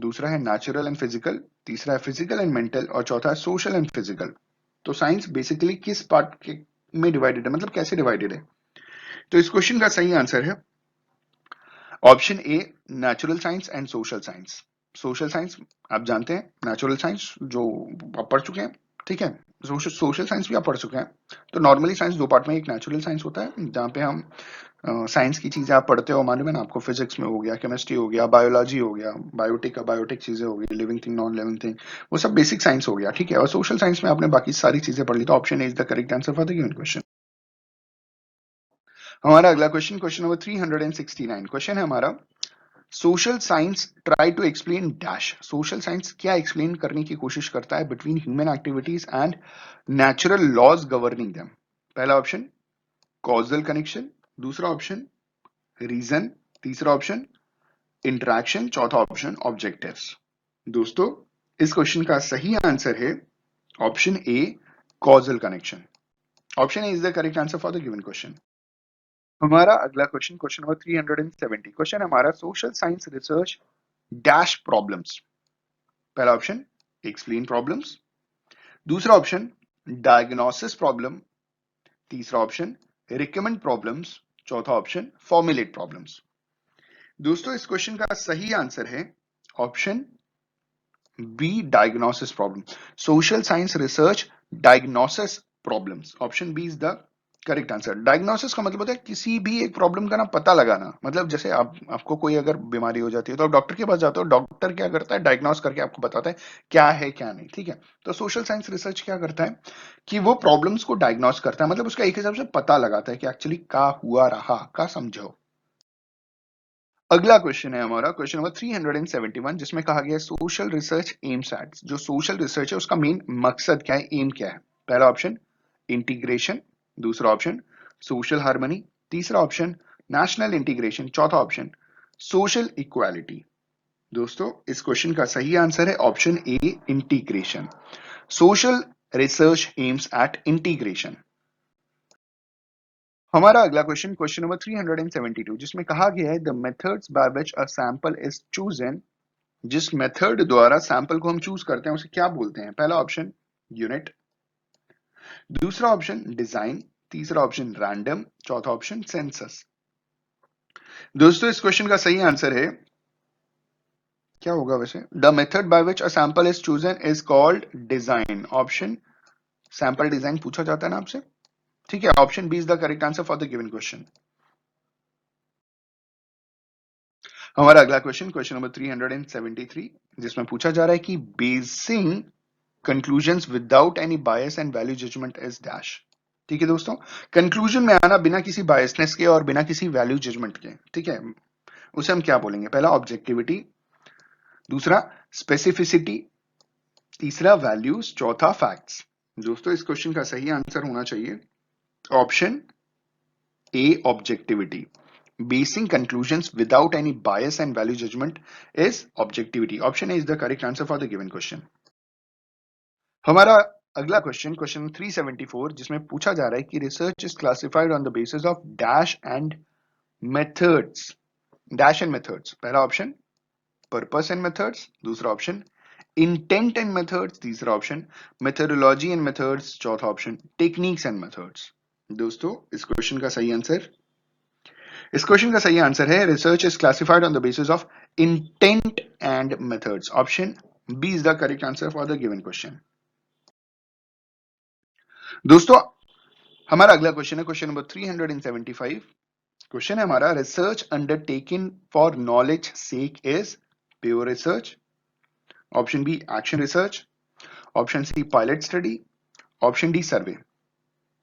दूसरा है नेचुरल एंड फिजिकल, तीसरा है फिजिकल एंड मेंटल और चौथा है सोशल एंड फिजिकल। तो साइंस बेसिकली किस पार्ट के में डिवाइडेड है, मतलब कैसे डिवाइडेड है? तो इस क्वेश्चन का सही आंसर है option A, natural science and social science. Social science आप जानते हैं, नेचुरल साइंस जो आप पढ़ चुके हैं, ठीक है। सोशल साइंस भी आप पढ़ चुके हैं। तो नॉर्मली साइंस दो पार्ट में, एक नेचुरल साइंस होता है जहाँ पे हम साइंस की चीजें आप पढ़ते हो, मालूम है ना आपको, फिजिक्स में हो गया, केमिस्ट्री हो गया, बायोलॉजी हो गया, बायोटिक चीजें हो गई, living thing, non living thing, वो सब बेसिक साइंस हो गया, ठीक है। और सोशल साइंस में आपने बाकी सारी चीजें पढ़ ली। तो option A is the correct answer for the given question. हमारा अगला क्वेश्चन, क्वेश्चन नंबर 369, क्वेश्चन है हमारा social science try to explain dash. Social science क्या एक्सप्लेन करने की कोशिश करता है between human activities and natural laws governing them? पहला ऑप्शन कॉजल कनेक्शन, दूसरा ऑप्शन रीजन, तीसरा ऑप्शन इंटरैक्शन, चौथा ऑप्शन ऑब्जेक्टिव्स। दोस्तों इस क्वेश्चन का सही आंसर है option A, causal connection. Option A is the correct answer for the given question. हमारा अगला क्वेश्चन, क्वेश्चन नंबर 370, क्वेश्चन हमारा social science research dash problems. पहला ऑप्शन एक्सप्लेन प्रॉब्लम्स, दूसरा ऑप्शन डायग्नोसिस प्रॉब्लम, तीसरा option recommend problems, चौथा option formulate problems. दोस्तों इस question का सही आंसर है option B, diagnosis problem. Social science research diagnosis problems, option B is the correct answer. Diagnosis का मतलब होता है किसी भी एक प्रॉब्लम का ना पता लगाना। मतलब जैसे आपको कोई अगर बीमारी हो जाती है तो आप डॉक्टर के पास जाते हो, डॉक्टर क्या करता है, डायग्नोस करके आपको बताता है क्या है क्या नहीं, ठीक है। तो सोशल साइंस रिसर्च क्या करता है कि वो प्रॉब्लम्स को डायग्नोस करता है, मतलब उसका एक हिसाब से पता लगाता है कि एक्चुअली क्या हुआ रहा, का समझो। अगला क्वेश्चन है हमारा क्वेश्चन नंबर 371, जिसमें कहा गया है सोशल रिसर्च एम्स एट। जो सोशल रिसर्च है उसका मेन मकसद क्या है, एम क्या है? पहला ऑप्शन इंटीग्रेशन, दूसरा ऑप्शन सोशल हार्मनी, तीसरा ऑप्शन नेशनल इंटीग्रेशन, चौथा ऑप्शन सोशल इक्वालिटी। दोस्तों इस क्वेश्चन का सही आंसर है option A, integration. Social research aims at integration. हमारा अगला क्वेश्चन, क्वेश्चन नंबर 372, जिसमें कहा गया है the methods by which a sample is chosen. जिस मेथड द्वारा सैंपल को हम चूज करते हैं उसे क्या बोलते हैं? पहला ऑप्शन यूनिट, दूसरा ऑप्शन डिजाइन, तीसरा ऑप्शन रैंडम, चौथा ऑप्शन सेंसस। दोस्तों इस क्वेश्चन का सही आंसर है, क्या होगा वैसे? The method by which a sample is chosen is called design. Option sample design पूछा जाता है ना आपसे, ठीक है। Option B is the correct answer for the given question. हमारा अगला क्वेश्चन, क्वेश्चन नंबर 373, जिसमें पूछा जा रहा है कि basing conclusions without any bias and value judgement is dash. ठीक है दोस्तों, कंक्लूजन में आना बिना किसी बायसनेस के और बिना किसी वैल्यू जजमेंट के, ठीक है, उसे हम क्या बोलेंगे? पहला ऑब्जेक्टिविटी, दूसरा स्पेसिफिसिटी, तीसरा वैल्यूज, चौथा फैक्ट्स। दोस्तों इस क्वेश्चन का सही आंसर होना चाहिए option A, objectivity. Basing conclusions without any bias and value judgment is objectivity. Option A is the correct answer for the given question. हमारा अगला क्वेश्चन, क्वेश्चन 374, जिसमें पूछा जा रहा है कि research is classified on the basis of dash and methods. Dash and methods, पहला option purpose and methods, दूसरा ऑप्शन इंटेंट एंड मेथड्स, तीसरा ऑप्शन मेथोडोलॉजी एंड मेथड्स, चौथा ऑप्शन टेक्निक्स एंड मेथड्स। दोस्तों इस क्वेश्चन का सही आंसर है research is classified on the basis of intent and methods. Option B is the correct answer for the given question. दोस्तों हमारा अगला क्वेश्चन है क्वेश्चन नंबर 375, क्वेश्चन है हमारा research undertaken for knowledge sake is pure research, option B action research, option C pilot study, option D survey.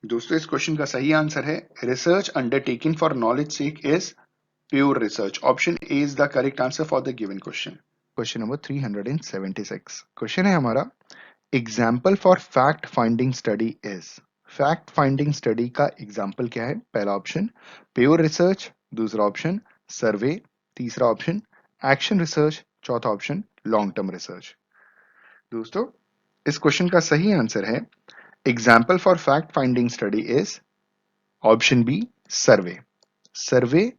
दोस्तों इस question का सही आंसर है research undertaken for knowledge sake is pure research. Option A is the correct answer for the given question. Question number 376, question है हमारा example for fact finding study is. Fact finding study का example क्या है? पहला option pure research, दूसरा option survey, तीसरा option action research, चौथा option long term research. दोस्तों इस क्वेश्चन का सही आंसर है example for fact finding study is option B, survey. Survey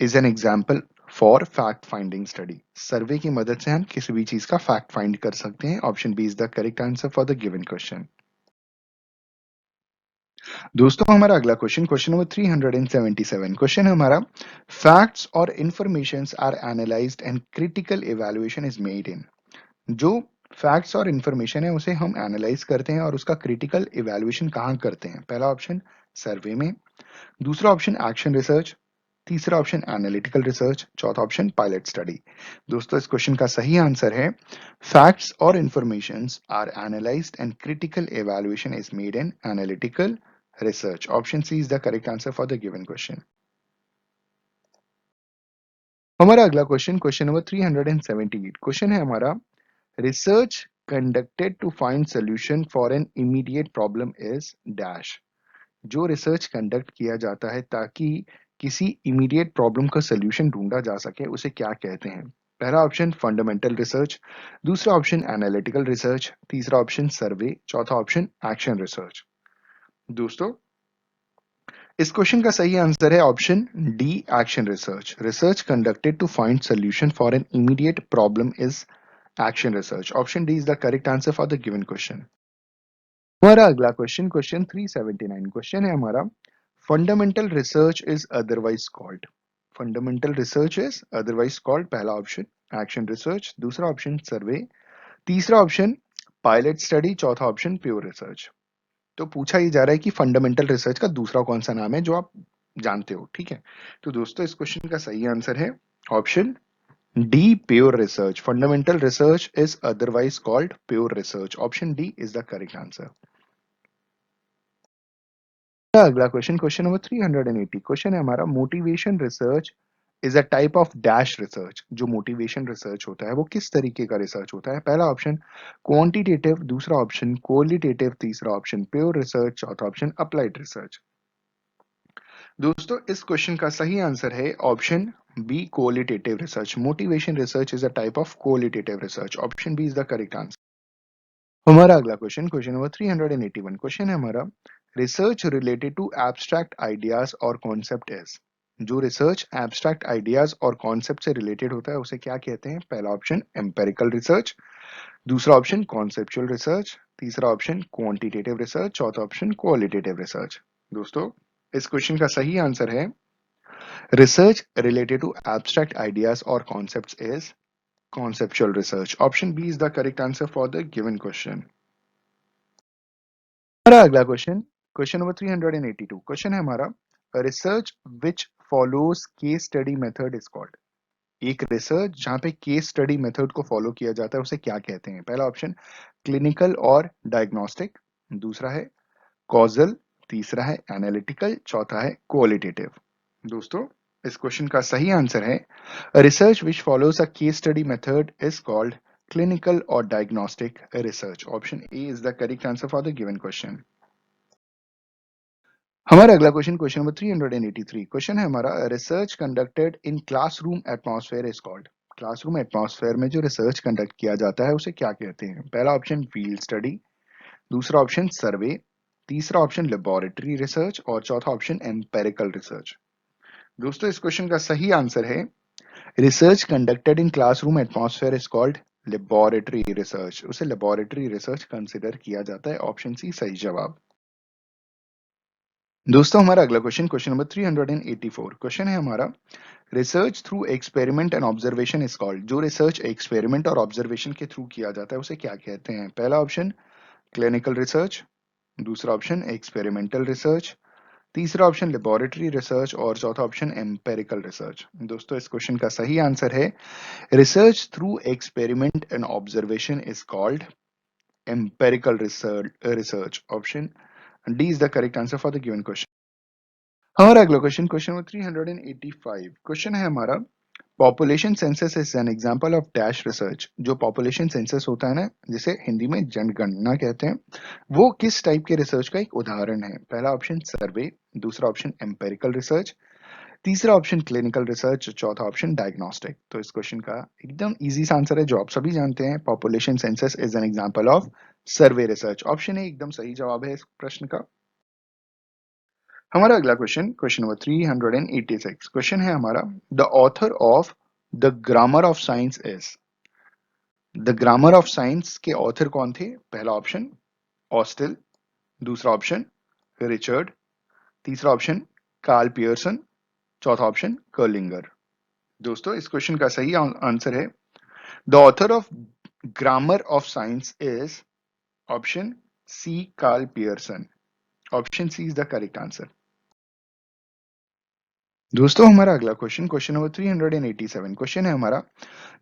is an example for fact finding study. Survey की मदद से हम किसी भी चीज का फैक्ट फाइंड कर सकते हैं। Option B is the correct answer for the given question. दोस्तों हमारा अगला क्वेश्चन, क्वेश्चन नंबर 377, क्वेश्चन है हमारा, फैक्ट्स और informations are analysed and critical evaluation is made in. जो फैक्ट्स और इंफॉर्मेशन है उसे हम एनालाइज करते हैं और उसका क्रिटिकल इवैल्यूएशन कहाँ करते हैं? पहला ऑप्शन सर्वे में, दूसरा ऑप्शन एक्शन रिसर्च, तीसरा ऑप्शन एनालिटिकल रिसर्च, चौथा ऑप्शन पायलट स्टडी। दोस्तों इस क्वेश्चन का सही आंसर है फैक्ट्स और informations are analysed and critical evaluation is made in analytical research. Option C is the correct answer for the given question. हमारा अगला क्वेश्चन, क्वेश्चन नंबर 378, क्वेश्चन है हमारा, research conducted to find solution for an immediate problem is dash. जो research conduct किया जाता है ताकि किसी इमीडिएट प्रॉब्लम का सॉल्यूशन ढूंढा जा सके उसे क्या कहते हैं? पहला ऑप्शन फंडामेंटल रिसर्च, दूसरा ऑप्शन एनालिटिकल रिसर्च, तीसरा ऑप्शन सर्वे, चौथा ऑप्शन एक्शन रिसर्च। दोस्तों इस क्वेश्चन का सही आंसर है option D action research. Research conducted to find solution for an immediate problem is action research. Option D is the correct answer for the given question. हमारा अगला question, question 379, question है हमारा, fundamental research is otherwise called. Fundamental research is otherwise called, पहला option action research, दूसरा option survey, तीसरा option pilot study, चौथा option pure research. तो पूछा ये जा रहा है कि फंडामेंटल रिसर्च का दूसरा कौन सा नाम है जो आप जानते हो, ठीक है? तो दोस्तों इस क्वेश्चन का सही आंसर है option D pure research. Fundamental research is otherwise called pure research. Option D is the correct answer. अगला क्वेश्चन, क्वेश्चन नंबर 380, क्वेश्चन है हमारा, motivation research is a type of dash research. जो motivation research होता है वो किस तरीके का रिसर्च होता है? पहला ऑप्शन क्वांटिटेटिव, दूसरा ऑप्शन क्वालिटेटिव, तीसरा ऑप्शन प्योर रिसर्च, चौथा ऑप्शन अप्लाइड रिसर्च। दोस्तों इस क्वेश्चन का सही आंसर है option B qualitative research. Motivation research is a type of qualitative research. Option B is the correct answer. हमारा अगला क्वेश्चन, क्वेश्चन नंबर 381, क्वेश्चन है हमारा, research related to abstract ideas और कॉन्सेप्ट इज। जो research abstract ideas और concept से related होता है उसे क्या कहते हैं? पहला ऑप्शन एम्पेरिकल रिसर्च, दूसरा ऑप्शन कॉन्सेप्चुअल रिसर्च, तीसरा ऑप्शन क्वांटिटेटिव रिसर्च, चौथा ऑप्शन क्वालिटेटिव रिसर्च। दोस्तों इस क्वेश्चन का सही आंसर है research related to abstract ideas और concepts is conceptual research. Option B is the correct answer for the given question. हमारा अगला क्वेश्चन, क्वेश्चन नंबर 382, क्वेश्चन है हमारा, research which follows case study method is called. एक research जहां पे case study method को follow किया जाता है उसे क्या कहते हैं? पहला ऑप्शन क्लिनिकल और डायग्नोस्टिक, दूसरा है कॉजल, तीसरा है एनालिटिकल, चौथा है क्वालिटेटिव। दोस्तों इस क्वेश्चन का सही आंसर है research which follows a case study method is called clinical और diagnostic research. Option A is the correct answer for the given question. हमारा अगला क्वेश्चन, क्वेश्चन नंबर 383, क्वेश्चन है हमारा, research conducted in classroom atmosphere is called. Classroom atmosphere में जो research conduct किया जाता है उसे क्या कहते हैं? पहला ऑप्शन फील्ड स्टडी, दूसरा ऑप्शन सर्वे, तीसरा ऑप्शन लेबोरेटरी रिसर्च और चौथा ऑप्शन एम्पेरिकल रिसर्च। दोस्तों इस क्वेश्चन का सही आंसर है research conducted in classroom atmosphere is called laboratory research. उसे लेबोरेटरी रिसर्च कंसिडर किया जाता है। ऑप्शन सी सही जवाब। दोस्तों हमारा अगला क्वेश्चन, क्वेश्चन नंबर 384, क्वेश्चन है हमारा, research through experiment and observation is called. जो रिसर्च एक्सपेरिमेंट और ऑब्जर्वेशन के थ्रू किया जाता है उसे क्या कहते हैं? पहला ऑप्शन क्लिनिकल रिसर्च, दूसरा ऑप्शन एक्सपेरिमेंटल रिसर्च, तीसरा ऑप्शन लेबोरेटरी रिसर्च और चौथा ऑप्शन एम्पेरिकल रिसर्च। दोस्तों इस क्वेश्चन का सही आंसर है research through experiment and observation is called empirical research. Option D is the correct answer for the given question. हमारा अगला क्वेश्चन, क्वेश्चन नंबर 385, क्वेश्चन है हमारा, population census is an example of dash research. जो population census होता है ना, जिसे हिंदी में जनगणना कहते हैं, वो किस टाइप के रिसर्च का एक उदाहरण है? पहला ऑप्शन सर्वे, दूसरा ऑप्शन एम्पेरिकल रिसर्च, तीसरा ऑप्शन क्लिनिकल रिसर्च, चौथा ऑप्शन डायग्नोस्टिक। तो इस क्वेश्चन का एकदम इजी सा आंसर है जो आप सभी जानते हैं, population census is an example of survey research. Option ए एकदम सही जवाब है इस प्रश्न का। हमारा अगला क्वेश्चन, क्वेश्चन नंबर 386, क्वेश्चन है हमारा, the author of the grammar of science is. The grammar of science के ऑथर कौन थे? पहला ऑप्शन ऑस्टिल, दूसरा ऑप्शन रिचर्ड, तीसरा ऑप्शन कार्ल पियर्सन, चौथा ऑप्शन कर्लिंगर। दोस्तों इस क्वेश्चन का सही आंसर है the author of grammar of science is option C Karl Pearson. Option C is the correct answer. दोस्तों हमारा अगला क्वेश्चन, क्वेश्चन नंबर 387 क्वेश्चन है हमारा,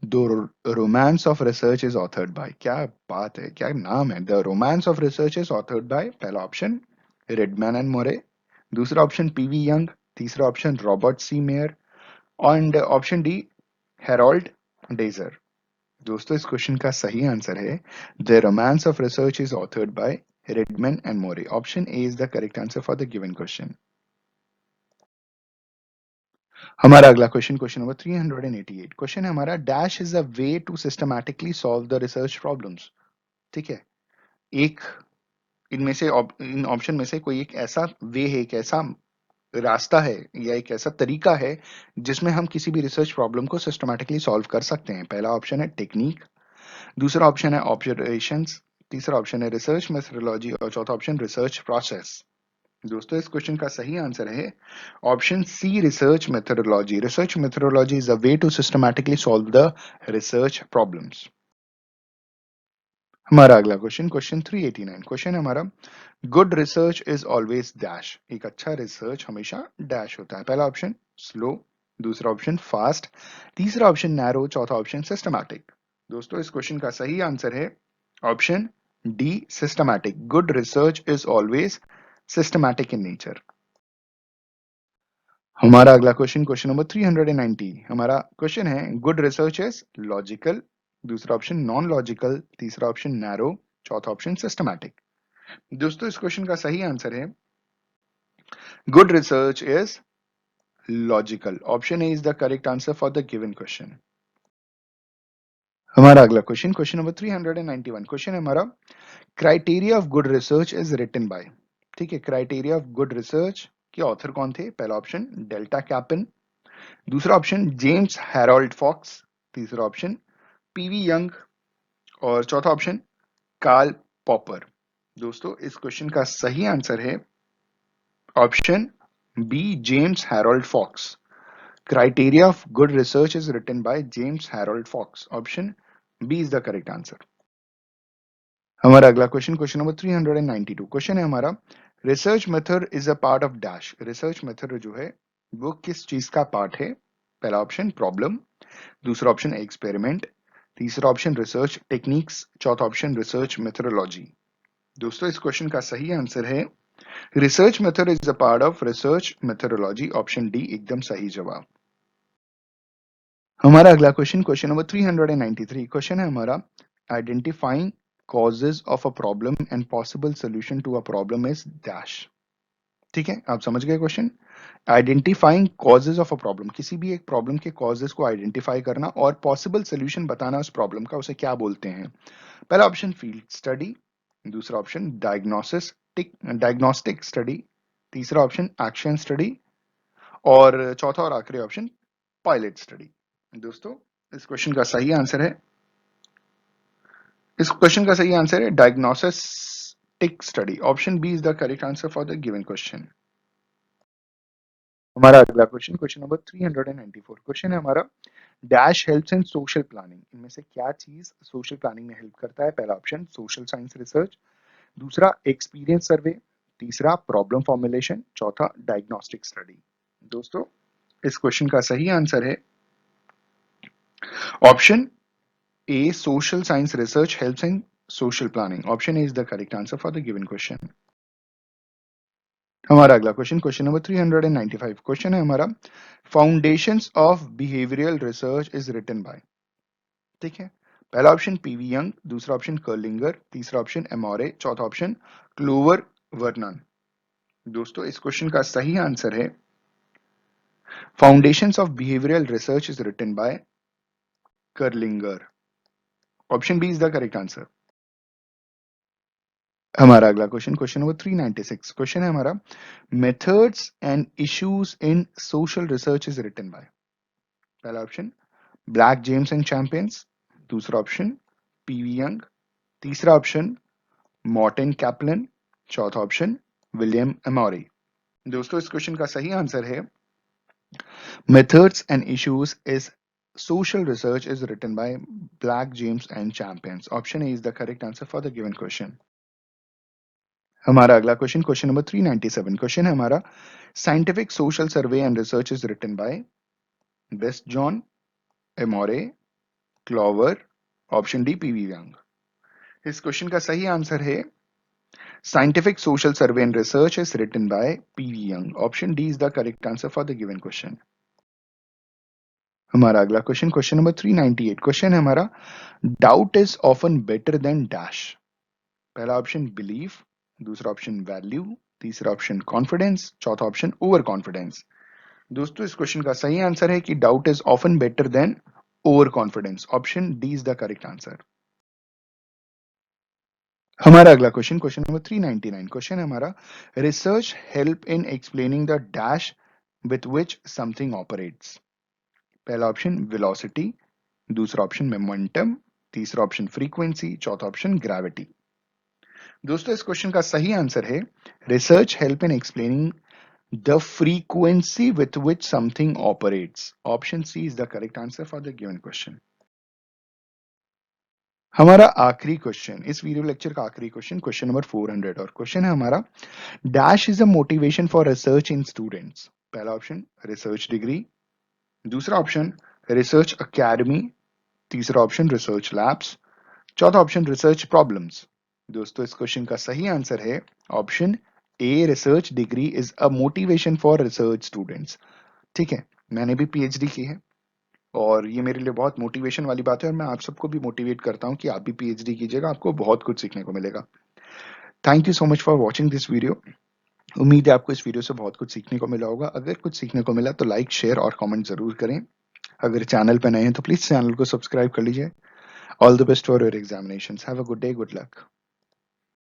the romance of research is authored by. क्या बात है, क्या नाम है, the romance of research is authored by. पहला ऑप्शन रेडमैन एंड मोरे, दूसरा ऑप्शन पीवी यंग, तीसरा option Robert C Meyer and option D Harold Dazer. दोस्तों इस क्वेश्चन का सही आंसर है the romance of research is authored by Redman and Mory. Option A is the correct answer for the given question. हमारा अगला question, question number 388 question है हमारा, dash is a way to systematically solve the research problems. ठीक है, एक इनमें से इन option में से कोई एक ऐसा वे है, एक ऐसा रास्ता है या एक ऐसा तरीका है जिसमें हम किसी भी रिसर्च प्रॉब्लम को सिस्टमैटिकली सॉल्व कर सकते हैं। पहला ऑप्शन है टेक्निक, दूसरा ऑप्शन है ऑब्जर्वेशंस, तीसरा ऑप्शन है रिसर्च मेथोडोलॉजी और चौथा ऑप्शन रिसर्च प्रोसेस। दोस्तों इस क्वेश्चन का सही आंसर है option C research methodology. Research methodology is a way to systematically solve the research problems. हमारा अगला क्वेश्चन, क्वेश्चन 389 क्वेश्चन है हमारा, good research is always dash. एक अच्छा रिसर्च हमेशा डैश होता है। पहला ऑप्शन स्लो, दूसरा ऑप्शन फास्ट, तीसरा ऑप्शन नैरो, चौथा ऑप्शन सिस्टमैटिक। दोस्तों इस क्वेश्चन का सही आंसर है option D systematic. Good research is always systematic in nature. हमारा अगला क्वेश्चन, क्वेश्चन नंबर 390 हमारा क्वेश्चन है, गुड रिसर्च इज लॉजिकल, दूसरा ऑप्शन नॉन लॉजिकल, तीसरा ऑप्शन नैरो, चौथा ऑप्शन सिस्टमैटिक। दोस्तों इस क्वेश्चन का सही आंसर है good research is logical. Option A is the correct answer for the given question. हमारा अगला क्वेश्चन, क्वेश्चन नंबर 391 क्वेश्चन है हमारा, criteria of good research is written by. ठीक है, क्राइटेरिया ऑफ गुड रिसर्च के ऑथर कौन थे? पहला ऑप्शन डेल्टा कैपिन, दूसरा ऑप्शन जेम्स हैरोल्ड फॉक्स, तीसरा ऑप्शन पीवी यंग और चौथा ऑप्शन कार्ल पॉपर। दोस्तों इस क्वेश्चन का सही आंसर है option B James Harold Fox. Criteria of good research is written by James Harold Fox. Option B is the correct answer. हमारा अगला क्वेश्चन, क्वेश्चन नंबर 392 क्वेश्चन है हमारा, research method is a part of dash. Research method जो है वो किस चीज का पार्ट है? पहला ऑप्शन प्रॉब्लम, दूसरा ऑप्शन एक्सपेरिमेंट, तीसरा ऑप्शन रिसर्च टेक्निक्स, चौथा ऑप्शन रिसर्च मेथोडोलॉजी। दोस्तों इस क्वेश्चन का सही आंसर है research method is a part of research methodology. Option D एकदम सही जवाब। हमारा अगला क्वेश्चन, क्वेश्चन नंबर 393 क्वेश्चन है हमारा, identifying causes of a problem and possible solution to a problem is dash. ठीक है, आप समझ गए question. Identifying causes of a problem, किसी भी एक प्रॉब्लम के कॉजेज को आइडेंटिफाई करना और पॉसिबल सोल्यूशन बताना उस प्रॉब्लम का, उसे क्या बोलते हैं? पहला ऑप्शन फील्ड स्टडी, दूसरा ऑप्शन डायग्नोस्टिक स्टडी, तीसरा ऑप्शन एक्शन स्टडी और चौथा और आखिरी ऑप्शन पायलट स्टडी। दोस्तों इस क्वेश्चन का सही आंसर है diagnostic study. Option B is the correct answer for the given question. हमारा अगला क्वेश्चन, क्वेश्चन नंबर 394 क्वेश्चन है हमारा, dash helps in social planning. इनमें से क्या चीज सोशल प्लानिंग में हेल्प करता है? पहला ऑप्शन सोशल साइंस रिसर्च, दूसरा एक्सपीरियंस सर्वे, तीसरा प्रॉब्लम फॉर्मुलेशन, चौथा डायग्नोस्टिक स्टडी। दोस्तों इस क्वेश्चन का सही आंसर है option A social science research helps in social planning. Option A is the correct answer for the given question. हमारा अगला क्वेश्चन, क्वेश्चन नंबर 395 क्वेश्चन है हमारा, foundations of behavioural research is written by. ठीक है, पहला option PV Young, दूसरा option Kerlinger, तीसरा option एमोरे, चौथा ऑप्शन क्लोवर वर्नन। दोस्तों इस क्वेश्चन का सही आंसर है foundations of behavioural research is written by Kerlinger. Option B is the correct answer. हमारा अगला क्वेश्चन, क्वेश्चन नंबर 396 क्वेश्चन है हमारा, methods and issues in social research is written by. पहला option Black James and Champions, दूसरा option PV Young, तीसरा option Morton Kaplan, चौथा option William Emory. दोस्तों इस क्वेश्चन का सही आंसर है methods and issues is social research is written by Black, James and Champions. Option A is the correct answer for the given question. हमारा अगला question, question number 397 question है हमारा, scientific social survey and research is written by West John, Emory, Clover, option D P V Young. इस question का सही answer है scientific social survey and research is written by P V Young. Option D is the correct answer for the given question. हमारा अगला question, question number 398 question है हमारा, doubt is often better than dash. पहला option believe, दूसरा option value, तीसरा option confidence, चौथा option over confidence. दोस्तों इस क्वेश्चन का सही आंसर है कि doubt is often better then over confidence. Option D is the correct answer. हमारा अगला क्वेश्चन, क्वेश्चन नंबर 399 क्वेश्चन है हमारा, research help in explaining the dash with which something operates. पहला ऑप्शन वेलोसिटी, दूसरा ऑप्शन मोमेंटम, तीसरा option frequency, चौथा option gravity. दोस्तों इस क्वेश्चन का सही आंसर है research help in explaining the frequency with which something operates. Option C is the correct answer for the given question. हमारा आखिरी क्वेश्चन, इस वीडियो लेक्चर का आखिरी क्वेश्चन, क्वेश्चन नंबर 400 और क्वेश्चन है हमारा, dash is a motivation for research in students. पहला option research degree, दूसरा ऑप्शन रिसर्च अकेडमी, तीसरा ऑप्शन रिसर्च लैब्स, चौथा ऑप्शन रिसर्च प्रॉब्लम्स। दोस्तों इस क्वेश्चन का सही आंसर है option A, research degree is a motivation for research students. ठीक है, मैंने भी पीएचडी की है और ये मेरे लिए बहुत मोटिवेशन वाली बात है और मैं आप सबको भी मोटिवेट करता हूं कि आप भी पीएचडी कीजिएगा, आपको बहुत कुछ सीखने को मिलेगा। Thank you so much for watching this video. उम्मीद है आपको इस वीडियो से बहुत कुछ सीखने को मिला होगा। अगर कुछ सीखने को मिला तो लाइक, शेयर और कमेंट जरूर करें। अगर चैनल पर नए हैं तो प्लीज चैनल को सब्सक्राइब कर लीजिए। All the best for your examinations. Have a good day, good luck.